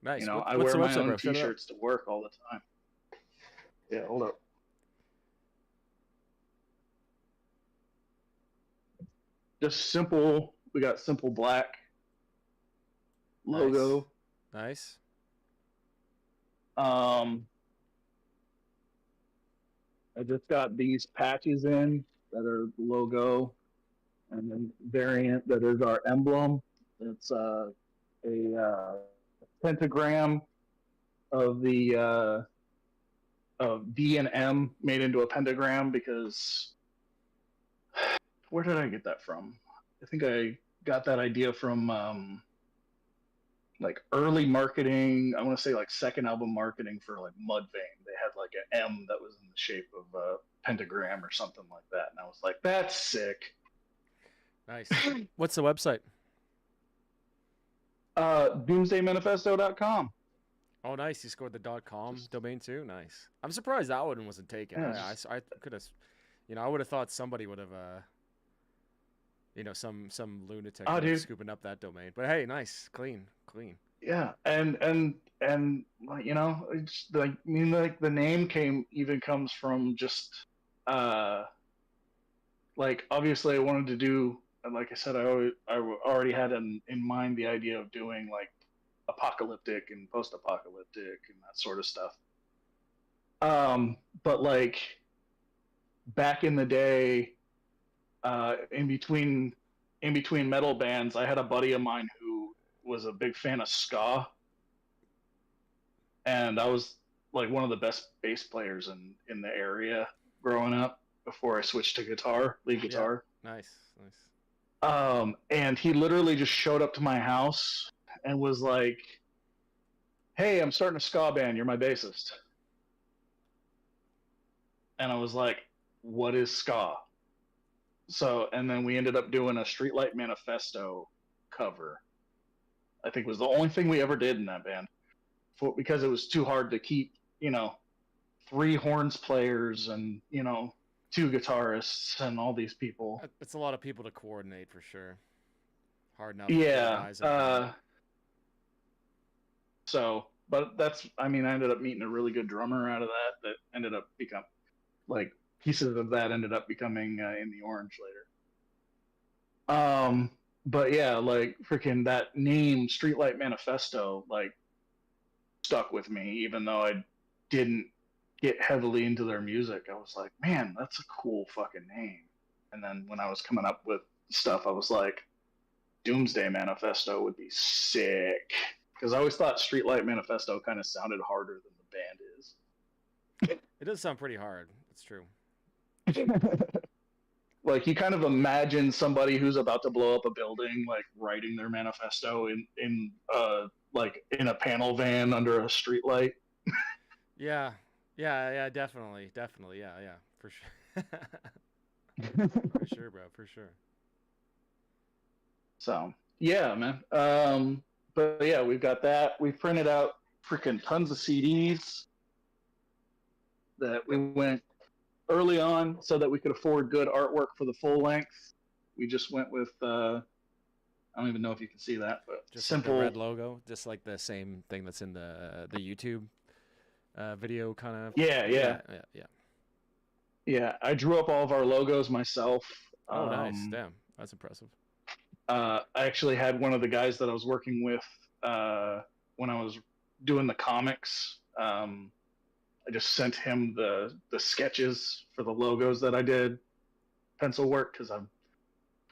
Speaker 2: Nice.
Speaker 1: I
Speaker 2: What's
Speaker 1: wear
Speaker 2: the
Speaker 1: my
Speaker 2: website,
Speaker 1: own
Speaker 2: bro? Shut it up.
Speaker 1: T-shirts to work all the time. Yeah, hold up. Just simple. We got simple black
Speaker 2: Nice,
Speaker 1: logo.
Speaker 2: nice.
Speaker 1: Um, I just got these patches in that are the logo, and then variant that is our emblem. It's a pentagram of the of D and M made into a pentagram because where did I get that from? I think I got that idea from like early marketing. I want to say like second album marketing for like Mudvayne. They had like an M that was in the shape of a pentagram or something like that, and I was like, "That's sick."
Speaker 2: Nice. What's the website?
Speaker 1: Doomsdaymanifesto.com.
Speaker 2: Oh, nice. You scored the .com domain too. Nice. I'm surprised that one wasn't taken.
Speaker 1: Yeah,
Speaker 2: I could have, I would have thought somebody would have, some lunatic
Speaker 1: oh,
Speaker 2: would have
Speaker 1: dude,
Speaker 2: scooping up that domain. But hey, nice, clean, clean.
Speaker 1: yeah, and like, it's like, I mean, like the name comes from just uh like obviously I wanted to do, like I said, I already had in mind the idea of doing like apocalyptic and post-apocalyptic and that sort of stuff. But like back in the day, in between metal bands, I had a buddy of mine who was a big fan of ska, and I was like one of the best bass players in the area growing up before I switched to lead
Speaker 2: Yeah,
Speaker 1: guitar.
Speaker 2: nice, nice.
Speaker 1: And he literally just showed up to my house and was like, "Hey, I'm starting a ska band. You're my bassist." And I was like, "What is ska?" So, and then we ended up doing a Streetlight Manifesto cover. I think was the only thing we ever did in that band, because it was too hard to keep, three horns players and two guitarists and all these people.
Speaker 2: It's a lot of people to coordinate for sure. Hard enough getting
Speaker 1: Yeah.
Speaker 2: eyes on that.
Speaker 1: So, but I ended up meeting a really good drummer out of that ended up like pieces of that ended up becoming in the orange later. But yeah, like freaking that name, Streetlight Manifesto, like stuck with me, even though I didn't get heavily into their music. I was like, man, that's a cool fucking name. And then when I was coming up with stuff, I was like, Doomsday Manifesto would be sick. Because I always thought Streetlight Manifesto kind of sounded harder than the band is.
Speaker 2: It does sound pretty hard. It's true.
Speaker 1: Like you kind of imagine somebody who's about to blow up a building, like writing their manifesto in like in a panel van under a streetlight.
Speaker 2: Yeah, yeah, definitely, yeah, for sure, for sure, bro, for sure.
Speaker 1: So yeah, man. But yeah, we've got that. We've printed out freaking tons of CDs that we went early on so that we could afford good artwork for the full length. We just went with I don't even know if you can see that, but
Speaker 2: Just
Speaker 1: simple
Speaker 2: like the red logo, just like the same thing that's in the YouTube video, kind of.
Speaker 1: Yeah, yeah, yeah. I drew up all of our logos myself.
Speaker 2: Oh, nice. Damn, that's impressive.
Speaker 1: I actually had one of the guys that I was working with when I was doing the comics. I just sent him the sketches for the logos that I did, pencil work, because I'm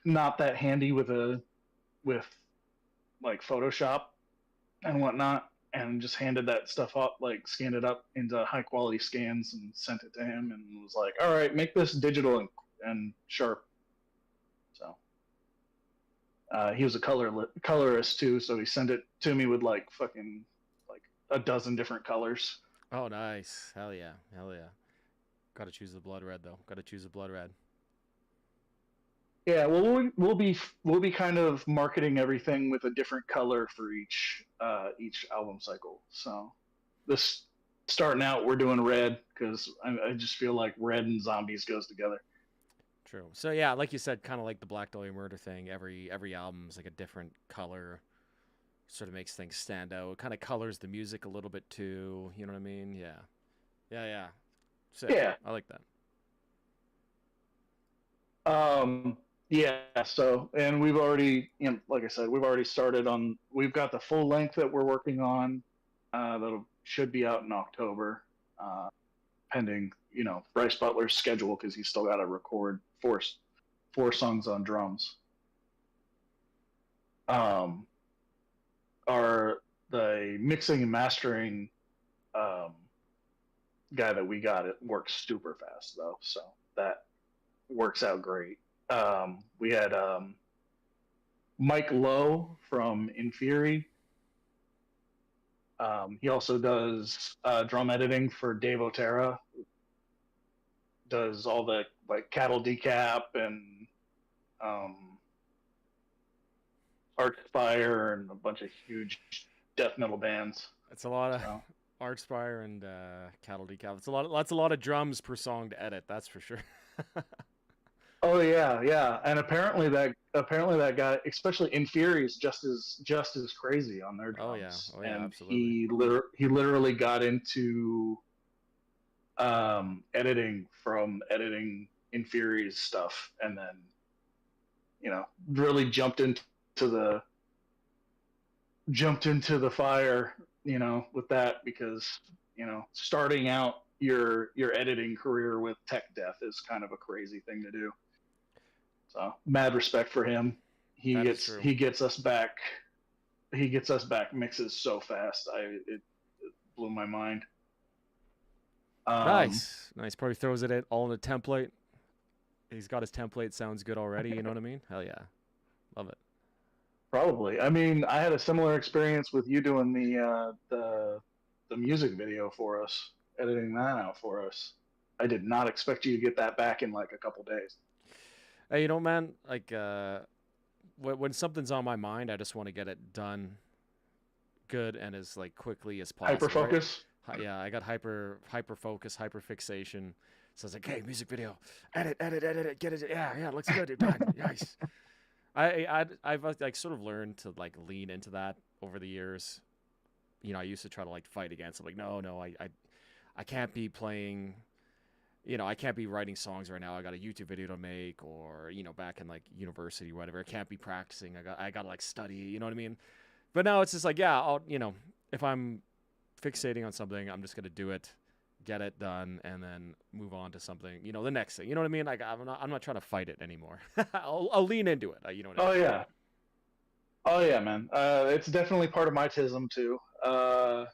Speaker 1: not that handy with like Photoshop and whatnot, and just handed that stuff up, like scanned it up into high quality scans and sent it to him, and was like, "All right, make this digital and sharp." So he was a colorist too, so he sent it to me with like fucking like a dozen different colors.
Speaker 2: Oh, nice. Hell yeah, hell yeah. Got to choose the blood red though. Got to choose the blood red.
Speaker 1: Yeah, well, we'll be kind of marketing everything with a different color for each album cycle. So this starting out, we're doing red because I just feel like red and zombies goes together.
Speaker 2: True. So yeah, like you said, kind of like the Black Dahlia Murder thing. Every album's like a different color. Sort of makes things stand out. Kind of colors the music a little bit too. You know what I mean? Yeah. Yeah. Sick.
Speaker 1: Yeah.
Speaker 2: I like that.
Speaker 1: Yeah. So, and we've already, like I said, we've already started on. We've got the full length that we're working on. That should be out in October, pending Bryce Butler's schedule because he's still got to record four songs on drums. The mixing and mastering guy that we got, it works super fast though, so that works out great. We had Mike Lowe from Inferi. He also does drum editing for Dave Otera. Does all the like Cattle Decap and Archspire and a bunch of huge death metal bands.
Speaker 2: It's a lot of Archspire and Cattle Decap. It's a lot of drums per song to edit. That's for sure.
Speaker 1: Oh yeah, and apparently that guy, especially Inferi, is just as crazy on their drums.
Speaker 2: Oh yeah,
Speaker 1: and
Speaker 2: absolutely.
Speaker 1: He literally got into editing Inferi's stuff, and then really jumped into the fire, with that, because starting out your editing career with tech death is kind of a crazy thing to do. So mad respect for him. He gets us back mixes so fast. It blew my mind.
Speaker 2: Nice. Probably throws it all in a template. He's got his template. Sounds good already. You know what I mean? Hell yeah, love it.
Speaker 1: Probably. I mean, I had a similar experience with you doing the music video for us, editing that out for us. I did not expect you to get that back in like a couple days.
Speaker 2: Hey, man, like when something's on my mind, I just want to get it done good and as like quickly as possible.
Speaker 1: Hyper focus.
Speaker 2: Right? Yeah, I got hyper focus, hyper fixation. So I was like, hey, music video, edit, get it. Yeah, it looks good, dude. Done. Nice. I've like sort of learned to like lean into that over the years. I used to try to like fight against it. Like, no, I can't be playing I can't be writing songs right now. I got a YouTube video to make, or back in like university, whatever. I can't be practicing. I got to like study. You know what I mean? But now it's just like, yeah, if I'm fixating on something, I'm just gonna do it, get it done, and then move on to something. The next thing. You know what I mean? Like I'm not trying to fight it anymore. I'll lean into it. You know what I
Speaker 1: Oh
Speaker 2: mean?
Speaker 1: yeah, oh yeah, man. It's definitely part of my tism too. I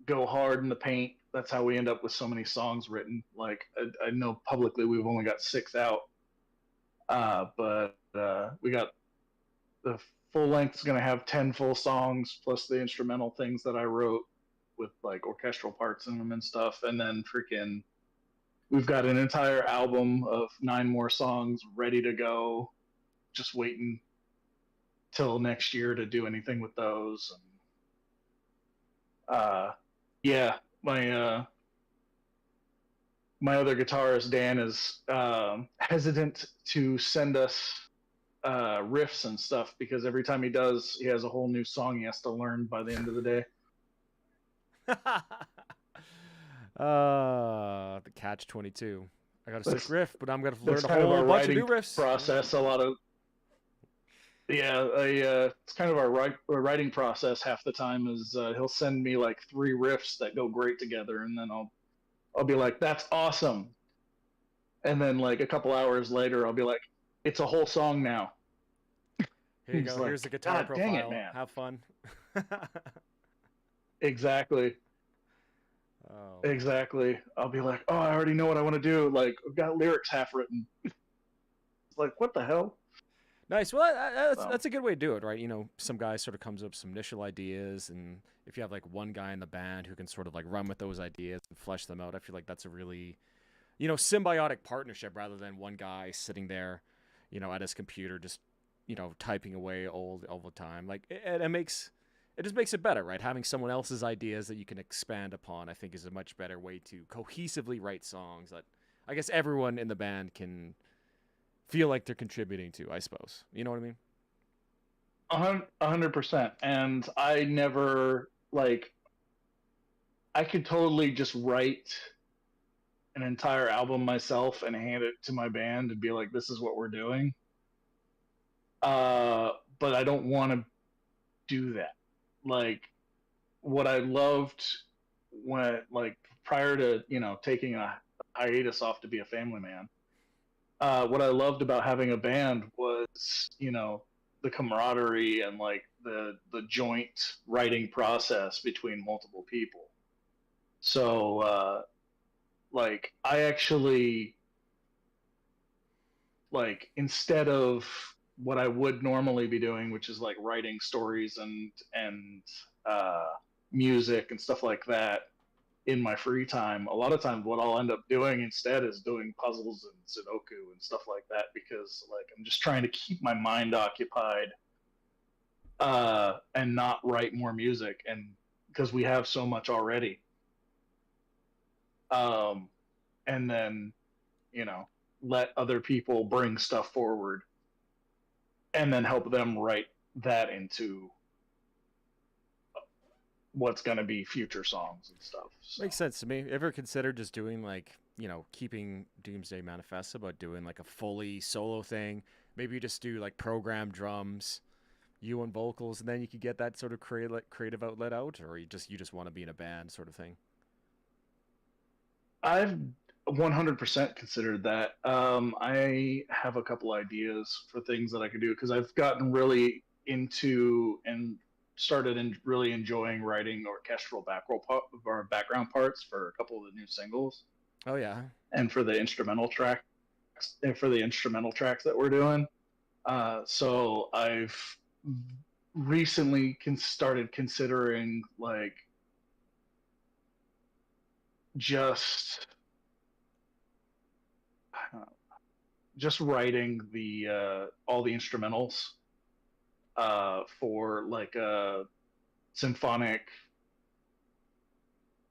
Speaker 1: go hard in the paint. That's how we end up with so many songs written. Like I know publicly we've only got 6 out, but we got the full length is going to have 10 full songs plus the instrumental things that I wrote with like orchestral parts in them and stuff. And then freaking, we've got an entire album of 9 more songs ready to go, just waiting till next year to do anything with those. And yeah, my other guitarist Dan is hesitant to send us riffs and stuff because every time he does, he has a whole new song he has to learn by the end of the day.
Speaker 2: The catch 22. I got a sick
Speaker 1: That's
Speaker 2: riff, but I'm gonna
Speaker 1: that's
Speaker 2: learn a
Speaker 1: kind of
Speaker 2: whole
Speaker 1: our
Speaker 2: bunch of
Speaker 1: writing
Speaker 2: new riffs.
Speaker 1: process. A lot of yeah, it's kind of our writing process. Half the time is he'll send me like 3 riffs that go great together, and then I'll be like, "That's awesome," and then like a couple hours later, I'll be like, "It's a whole song now."
Speaker 2: Here you
Speaker 1: He's
Speaker 2: go. Here's
Speaker 1: like,
Speaker 2: the guitar
Speaker 1: "God dang it,
Speaker 2: profile.
Speaker 1: man!"
Speaker 2: Have fun.
Speaker 1: Exactly,
Speaker 2: Oh man.
Speaker 1: exactly. I'll be like, "Oh, I already know what I want to do. Like, I've got lyrics half written." It's like, what the hell?
Speaker 2: Nice. Well, that's
Speaker 1: So
Speaker 2: that's a good way to do it, right? Some guy sort of comes up with some initial ideas, and if you have like one guy in the band who can sort of like run with those ideas and flesh them out, I feel like that's a really, symbiotic partnership rather than one guy sitting there, at his computer just, typing away all the time. Like it just makes it better, right? Having someone else's ideas that you can expand upon, I think, is a much better way to cohesively write songs that I guess everyone in the band can feel like they're contributing to, I suppose. You know what I mean?
Speaker 1: 100%. And I never like I could totally just write an entire album myself and hand it to my band and be like, "This is what we're doing." But I don't want to do that. Like what I loved when like prior to taking a hiatus off to be a family man. What I loved about having a band was the camaraderie and like the joint writing process between multiple people. So like I actually like instead of what I would normally be doing, which is like writing stories and uh, music and stuff like that in my free time. A lot of times, what I'll end up doing instead is doing puzzles and Sudoku and stuff like that because like I'm just trying to keep my mind occupied and not write more music, and because we have so much already. Um, and then you know let other people bring stuff forward and then help them write that into what's going to be future songs and stuff. So
Speaker 2: Makes sense to me. Ever considered just doing like, keeping Doomsday Manifesto, but doing like a fully solo thing? Maybe you just do like program drums, you on vocals, and then you could get that sort of creative outlet out, or you just want to be in a band sort of thing.
Speaker 1: I've 100% considered that. I have a couple ideas for things that I could do because I've gotten really into and started in really enjoying writing orchestral background parts for a couple of the new singles
Speaker 2: Oh yeah.
Speaker 1: and for the instrumental tracks that we're doing. So I've recently started considering like just just writing the all the instrumentals for like a symphonic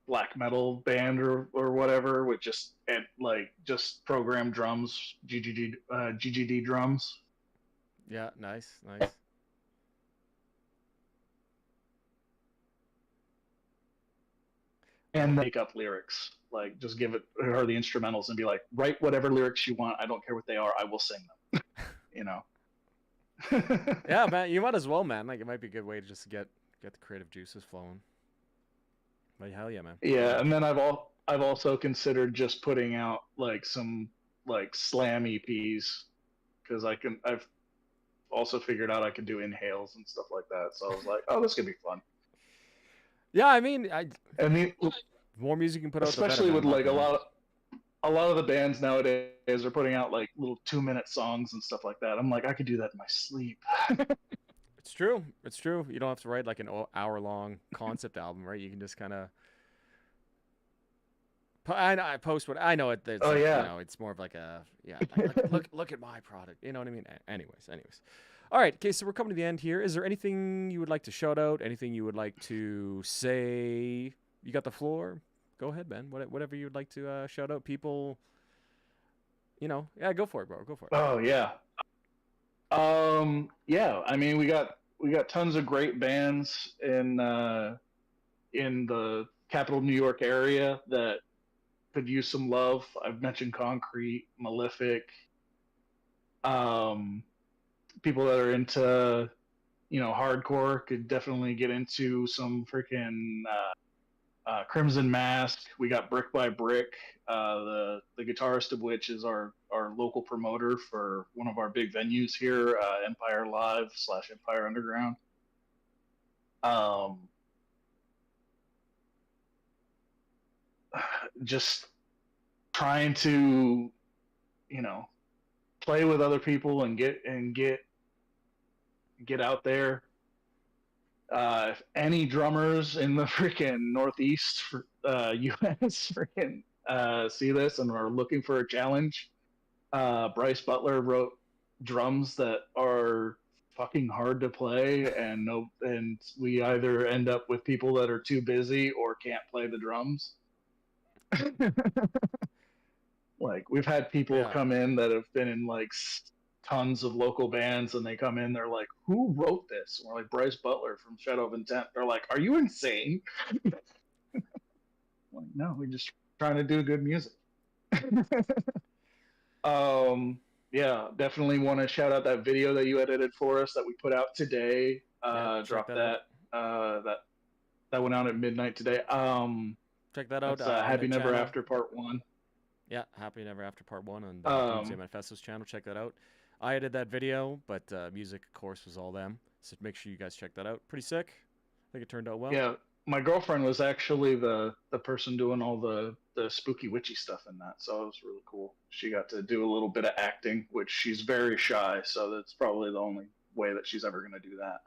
Speaker 1: black metal band or whatever with just and like just program drums, GGD drums.
Speaker 2: Yeah, nice, nice.
Speaker 1: and make up lyrics. Like, just give it her the instrumentals and be like, write whatever lyrics you want. I don't care what they are. I will sing them. You know.
Speaker 2: Yeah, man, you might as well, man. Like, it might be a good way to just get the creative juices flowing. Like, hell yeah, man.
Speaker 1: Yeah, and then I've also considered just putting out like some like slam EPs because I've also figured out I can do inhales and stuff like that. So I was like, oh, this could be fun.
Speaker 2: Yeah, I mean,
Speaker 1: I mean,
Speaker 2: more music you can put out, the better,
Speaker 1: especially
Speaker 2: man.
Speaker 1: with
Speaker 2: Mark
Speaker 1: like
Speaker 2: me in.
Speaker 1: a lot of the bands nowadays are putting out like little 2 minute songs and stuff like that. I'm like, I could do that in my sleep.
Speaker 2: It's true. It's true. You don't have to write like an hour-long concept album, right? You can just kind of. I post what I know. It's
Speaker 1: Oh
Speaker 2: like,
Speaker 1: yeah.
Speaker 2: it's more of like a like look at my product. You know what I mean? Anyways. All right. Okay, so we're coming to the end here. Is there anything you would like to shout out? Anything you would like to say? You got the floor. Go ahead, man. Whatever you would like to shout out, people. Yeah, go for it, bro. Go for it.
Speaker 1: Oh yeah. Yeah. I mean, we got tons of great bands in the capital New York area that could use some love. I've mentioned Concrete, Malefic, um, people that are into hardcore could definitely get into some freaking Crimson Mask. We got Brick by Brick, the guitarist of which is our local promoter for one of our big venues here, Empire Live / Empire Underground. Um, just trying to play with other people and get out there. If any drummers in the freaking Northeast U.S. freaking see this and are looking for a challenge, Bryce Butler wrote drums that are fucking hard to play, and we either end up with people that are too busy or can't play the drums. Like, we've had people
Speaker 2: Yeah.
Speaker 1: come in that have been in like tons of local bands, and they come in, they're like, who wrote this? And we're like, Bryce Butler from Shadow of Intent. They're like, are you insane? Like, no, we're just trying to do good music. um yeah, definitely want to shout out that video that you edited for us that we put out today.
Speaker 2: Yeah. Check
Speaker 1: Dropped
Speaker 2: that out.
Speaker 1: that went out at midnight today.
Speaker 2: Check that out
Speaker 1: That's
Speaker 2: on the
Speaker 1: Happy Never
Speaker 2: channel.
Speaker 1: After Part 1.
Speaker 2: Yeah, Happy Never After Part 1 on Doomsday
Speaker 1: um
Speaker 2: Manifesto's channel. Check that out. I edited that video, but music, of course, was all them. So make sure you guys check that out. Pretty sick. I think it turned out well.
Speaker 1: yeah, my girlfriend was actually the person doing all the spooky witchy stuff in that, so it was really cool. She got to do a little bit of acting, which she's very shy, so that's probably the only way that she's ever going to do that.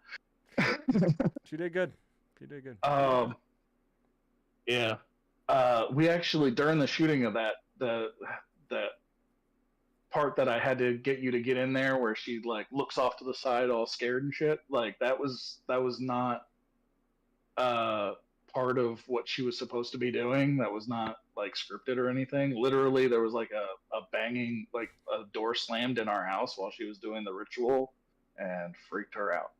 Speaker 2: She did good. She did good.
Speaker 1: Yeah. We actually, during the shooting of the part that I had to get you to get in there, where she like looks off to the side all scared and shit, like that was not part of what she was supposed to be doing. That was not like scripted or anything. Literally, there was like a banging, like a door slammed in our house while she was doing the ritual, and freaked her out.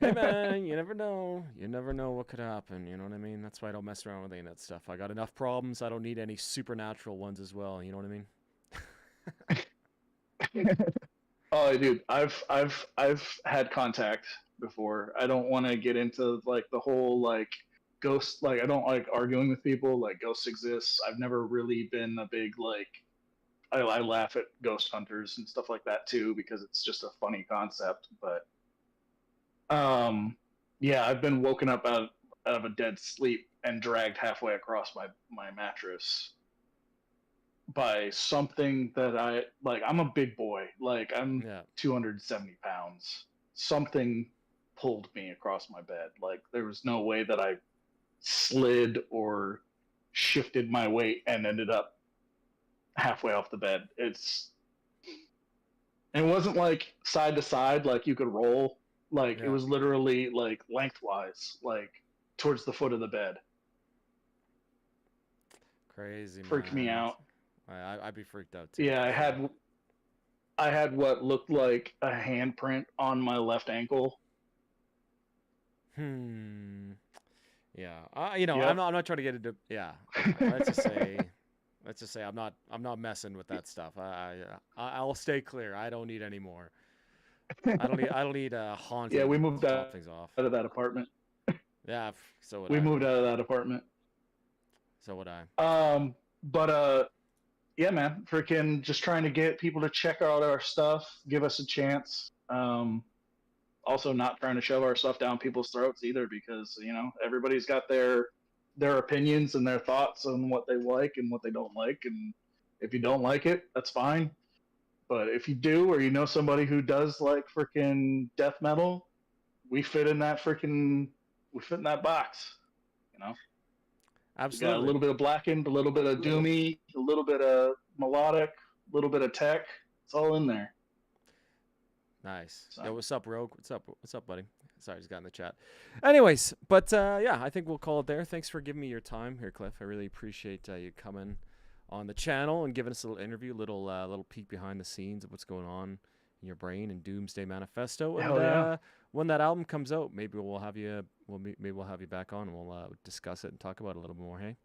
Speaker 2: Hey man, you never know. You never know what could happen. You know what I mean? That's why I don't mess around with any of that stuff. I got enough problems. I don't need any supernatural ones as well. You know what I mean?
Speaker 1: Oh, dude, I've had contact before. I don't want to get into like the whole like ghost. Like, I don't like arguing with people. Like, ghosts exist. I've never really been a big like. I laugh at ghost hunters and stuff like that too, because it's just a funny concept. But yeah, I've been woken up out of a dead sleep and dragged halfway across my mattress by something that I like. I'm a big boy. Like, I'm
Speaker 2: Yeah.
Speaker 1: 270 pounds. Something pulled me across my bed. Like, there was no way that I slid or shifted my weight and ended up halfway off the bed. It wasn't like side to side, like you could roll. Like, it
Speaker 2: Yeah.
Speaker 1: was literally like lengthwise, like towards the foot of the bed.
Speaker 2: Crazy,
Speaker 1: Freaked me
Speaker 2: man.
Speaker 1: out.
Speaker 2: I'd be freaked out too.
Speaker 1: Yeah,
Speaker 2: So.
Speaker 1: I had what looked like a handprint on my left ankle.
Speaker 2: Hmm. Yeah. You know,
Speaker 1: Yep.
Speaker 2: I'm not trying to get into. Yeah. Yeah. Let's just say. Let's just say I'm not messing with that stuff. I'll stay clear. I don't need any more. I don't need
Speaker 1: Yeah, we
Speaker 2: haunting
Speaker 1: moved
Speaker 2: to top things off.
Speaker 1: out of that apartment.
Speaker 2: Yeah, so would
Speaker 1: We
Speaker 2: I.
Speaker 1: moved out of that apartment.
Speaker 2: So would I.
Speaker 1: But yeah, man, freaking just trying to get people to check out our stuff, give us a chance. Also, not trying to shove our stuff down people's throats either, because everybody's got their opinions and their thoughts on what they like and what they don't like, and if you don't like it, that's fine. But if you do, or you know somebody who does like freaking death metal, we fit in that freaking we fit in that box. You know, we got a
Speaker 2: Absolutely.
Speaker 1: little bit of blackened, a little bit of doomy, a little bit of melodic, a little bit of tech. It's all in there.
Speaker 2: Nice.
Speaker 1: So
Speaker 2: Yo, what's up, Rogue? What's up? What's up, buddy? Sorry, just got in the chat. Anyways, but yeah, I think we'll call it there. Thanks for giving me your time here, Cliff. I really appreciate you coming on the channel and giving us a little interview, little peek behind the scenes of what's going on in your brain and Doomsday Manifesto. And
Speaker 1: hell yeah.
Speaker 2: when that album comes out, maybe we'll have you. Maybe we'll have you back on and we'll discuss it and talk about it a little more. Hey.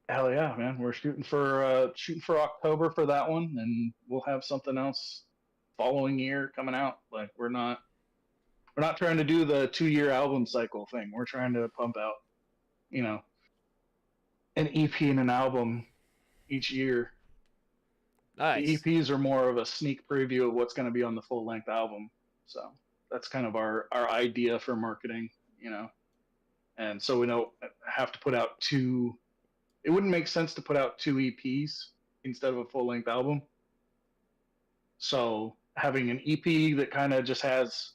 Speaker 1: Hell yeah, man. We're shooting for October for that one, and we'll have something else following year coming out. Like we're not trying to do the 2 year album cycle thing. We're trying to pump out, you know, an EP and an album each year. The
Speaker 2: Nice.
Speaker 1: EPs are more of a sneak preview of what's going to be on the full length album. So that's kind of our idea for marketing. And so we don't have to put out two. It wouldn't make sense to put out two EPs instead of a full length album. So having an EP that kind of just has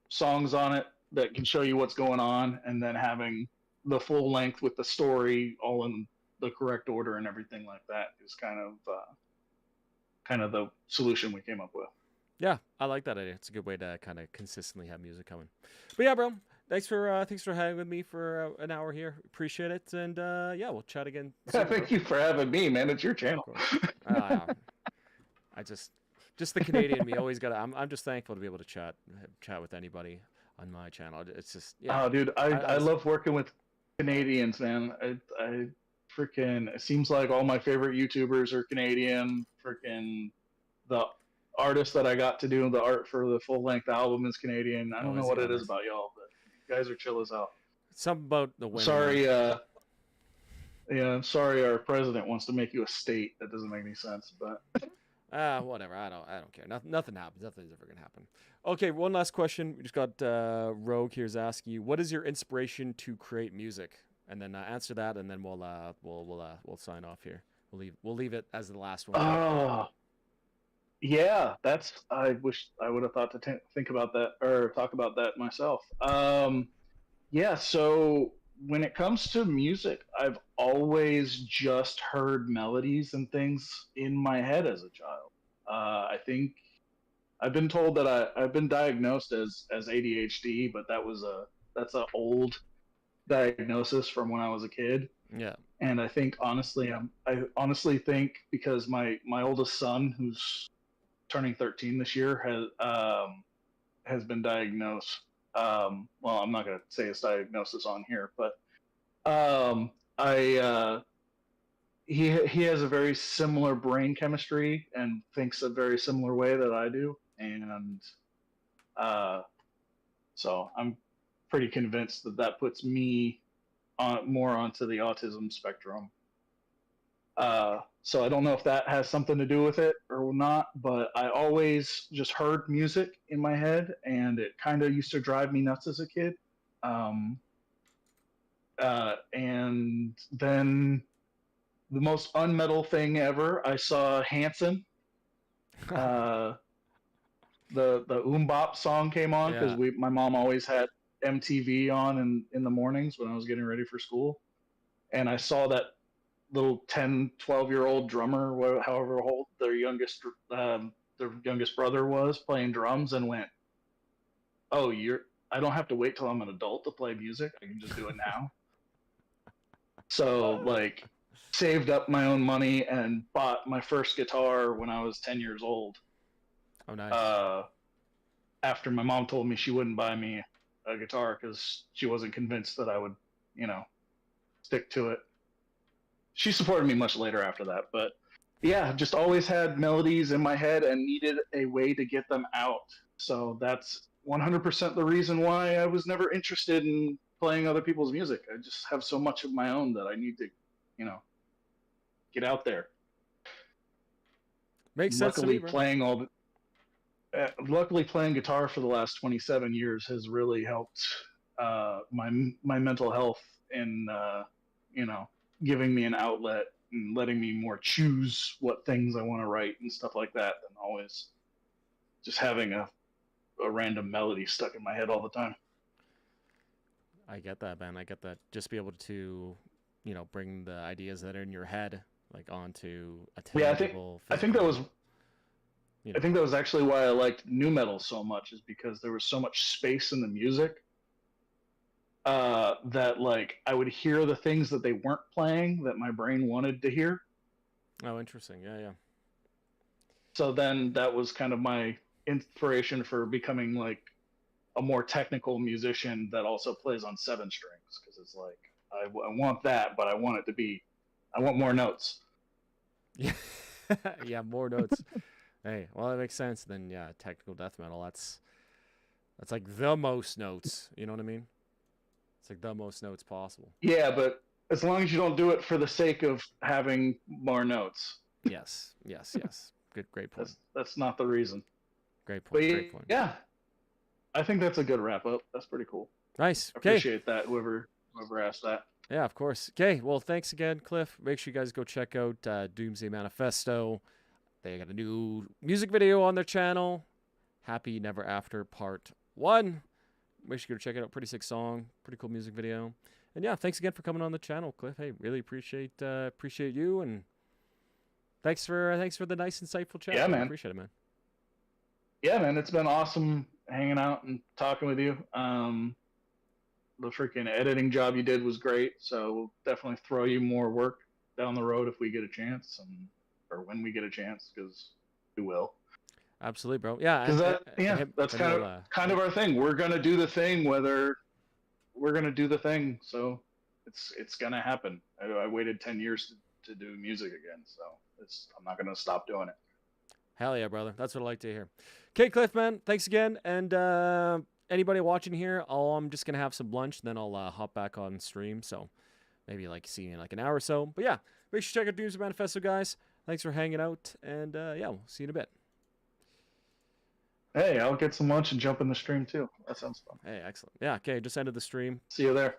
Speaker 1: songs on it that can show you what's going on, and then having the full length with the story all in the correct order and everything like that is kind of the solution we came up with.
Speaker 2: Yeah, I like that idea. It's a good way to kind of consistently have music coming. But yeah, bro, thanks for hanging with me for an hour here. Appreciate it, and yeah, we'll chat again soon, bro.
Speaker 1: Thank you for having me, man. It's your
Speaker 2: Of
Speaker 1: channel.
Speaker 2: course. Uh, I just the Canadian me always got. I'm just thankful to be able to chat with anybody on my channel. It's just yeah.
Speaker 1: Oh, dude, I
Speaker 2: I
Speaker 1: love working with Canadians, man. I freaking. It seems like all my favorite YouTubers are Canadian. Freaking the artist that I got to do the art for the full length album is Canadian. I don't
Speaker 2: oh,
Speaker 1: know
Speaker 2: is he?
Speaker 1: what
Speaker 2: Oh,
Speaker 1: it is
Speaker 2: nice.
Speaker 1: about y'all, but you guys are chill as hell.
Speaker 2: Something about the women, man.
Speaker 1: Sorry, yeah, I'm sorry our president wants to make you a state. That doesn't make any sense, but
Speaker 2: Whatever. I don't care. Nothing happens. Nothing's ever gonna happen. Okay, one last question. We just got Rogue here's asking you, what is your inspiration to create music? And then answer that, and then we'll sign off here. We'll leave it as the last one.
Speaker 1: oh, yeah, I wish I would have thought to think about that or talk about that myself. Yeah, so when it comes to music, I've always just heard melodies and things in my head as a child. I think I've been told that I've been diagnosed as ADHD, but that's a old diagnosis from when I was a kid.
Speaker 2: Yeah.
Speaker 1: And I think honestly, I honestly think because my oldest son, who's turning 13 this year, has been diagnosed. Well, I'm not going to say his diagnosis on here, but I he has a very similar brain chemistry and thinks a very similar way that I do, and uh, so I'm pretty convinced that that puts me more onto the autism spectrum. So I don't know if that has something to do with it or not, but I always just heard music in my head, and it kind of used to drive me nuts as a kid. Um, and then the most unmetal thing ever, I saw Hanson. Uh, the Bop song came on because
Speaker 2: Yeah.
Speaker 1: my mom always had MTV on in the mornings when I was getting ready for school, and I saw that little 10, 12-year old drummer, however old their youngest brother was, playing drums, and went, oh, I don't have to wait till I'm an adult to play music. I can just do it now. So like saved up my own money and bought my first guitar when I was 10 years old.
Speaker 2: Oh, nice.
Speaker 1: After my mom told me she wouldn't buy me a guitar because she wasn't convinced that I would, you know, stick to it. She supported me much later after that, but yeah, just always had melodies in my head and needed a way to get them out. So that's 100% the reason why I was never interested in playing other people's music. I just have so much of my own that I need to, you know, get out there.
Speaker 2: Makes sense to me,
Speaker 1: Luckily,
Speaker 2: bro.
Speaker 1: luckily playing guitar for the last 27 years has really helped my mental health in you know, giving me an outlet and letting me more choose what things I want to write and stuff like that than always just having a random melody stuck in my head all the time.
Speaker 2: I get that, man. I get that. Just be able to, you know, bring the ideas that are in your head like onto a
Speaker 1: Yeah,
Speaker 2: tangible,
Speaker 1: I think that
Speaker 2: physical.
Speaker 1: was
Speaker 2: You
Speaker 1: I
Speaker 2: know.
Speaker 1: think that was actually why I liked new metal so much, is because there was so much space in the music that like I would hear the things that they weren't playing that my brain wanted to hear.
Speaker 2: Oh, interesting. Yeah, yeah.
Speaker 1: So then that was kind of my inspiration for becoming like a more technical musician that also plays on seven strings, because it's like I want that, but I want it to be, I want more notes.
Speaker 2: Yeah. Yeah, more notes. Hey, well, that makes sense. Then, yeah, technical death metal. That's like the most notes. You know what I mean? It's like the most notes possible.
Speaker 1: Yeah, but as long as you don't do it for the sake of having more notes,
Speaker 2: Yes, yes, yes. Good, great point.
Speaker 1: that's not the reason.
Speaker 2: Great
Speaker 1: But
Speaker 2: point. Great point.
Speaker 1: yeah, I think that's a good wrap up. That's pretty cool.
Speaker 2: Nice.
Speaker 1: I
Speaker 2: Okay.
Speaker 1: appreciate that. Whoever asked that.
Speaker 2: Yeah, of course. Okay. Well, thanks again, Cliff. Make sure you guys go check out Doomsday Manifesto. They got a new music video on their channel. Happy Never After Part 1. Make sure you go check it out. Pretty sick song. Pretty cool music video. And yeah, thanks again for coming on the channel, Cliff. Hey, really appreciate you, and thanks for the nice, insightful chat.
Speaker 1: Yeah,
Speaker 2: I
Speaker 1: man.
Speaker 2: appreciate it, man.
Speaker 1: Yeah, man. It's been awesome hanging out and talking with you. The freaking editing job you did was great. So we'll definitely throw you more work down the road if we get a chance, and or when we get a chance, because we will.
Speaker 2: Absolutely, bro. Yeah,
Speaker 1: Because
Speaker 2: and
Speaker 1: that's
Speaker 2: hit me with
Speaker 1: kind of our thing. We're gonna do the thing, whether we're gonna do the thing. So it's gonna happen. I waited 10 years to do music again, so I'm not gonna stop doing it.
Speaker 2: Hell yeah, brother. That's what I like to hear. Okay, Cliff, man. Thanks again. And anybody watching here, I'm just going to have some lunch, then I'll hop back on stream. So maybe like see you in like an hour or so. But yeah, make sure you check out Doomsday Manifesto, guys. Thanks for hanging out. And yeah, we'll see you in a bit.
Speaker 1: Hey, I'll get some lunch and jump in the stream too. That sounds fun.
Speaker 2: Hey, excellent. Yeah, okay. Just ended the stream.
Speaker 1: See you there.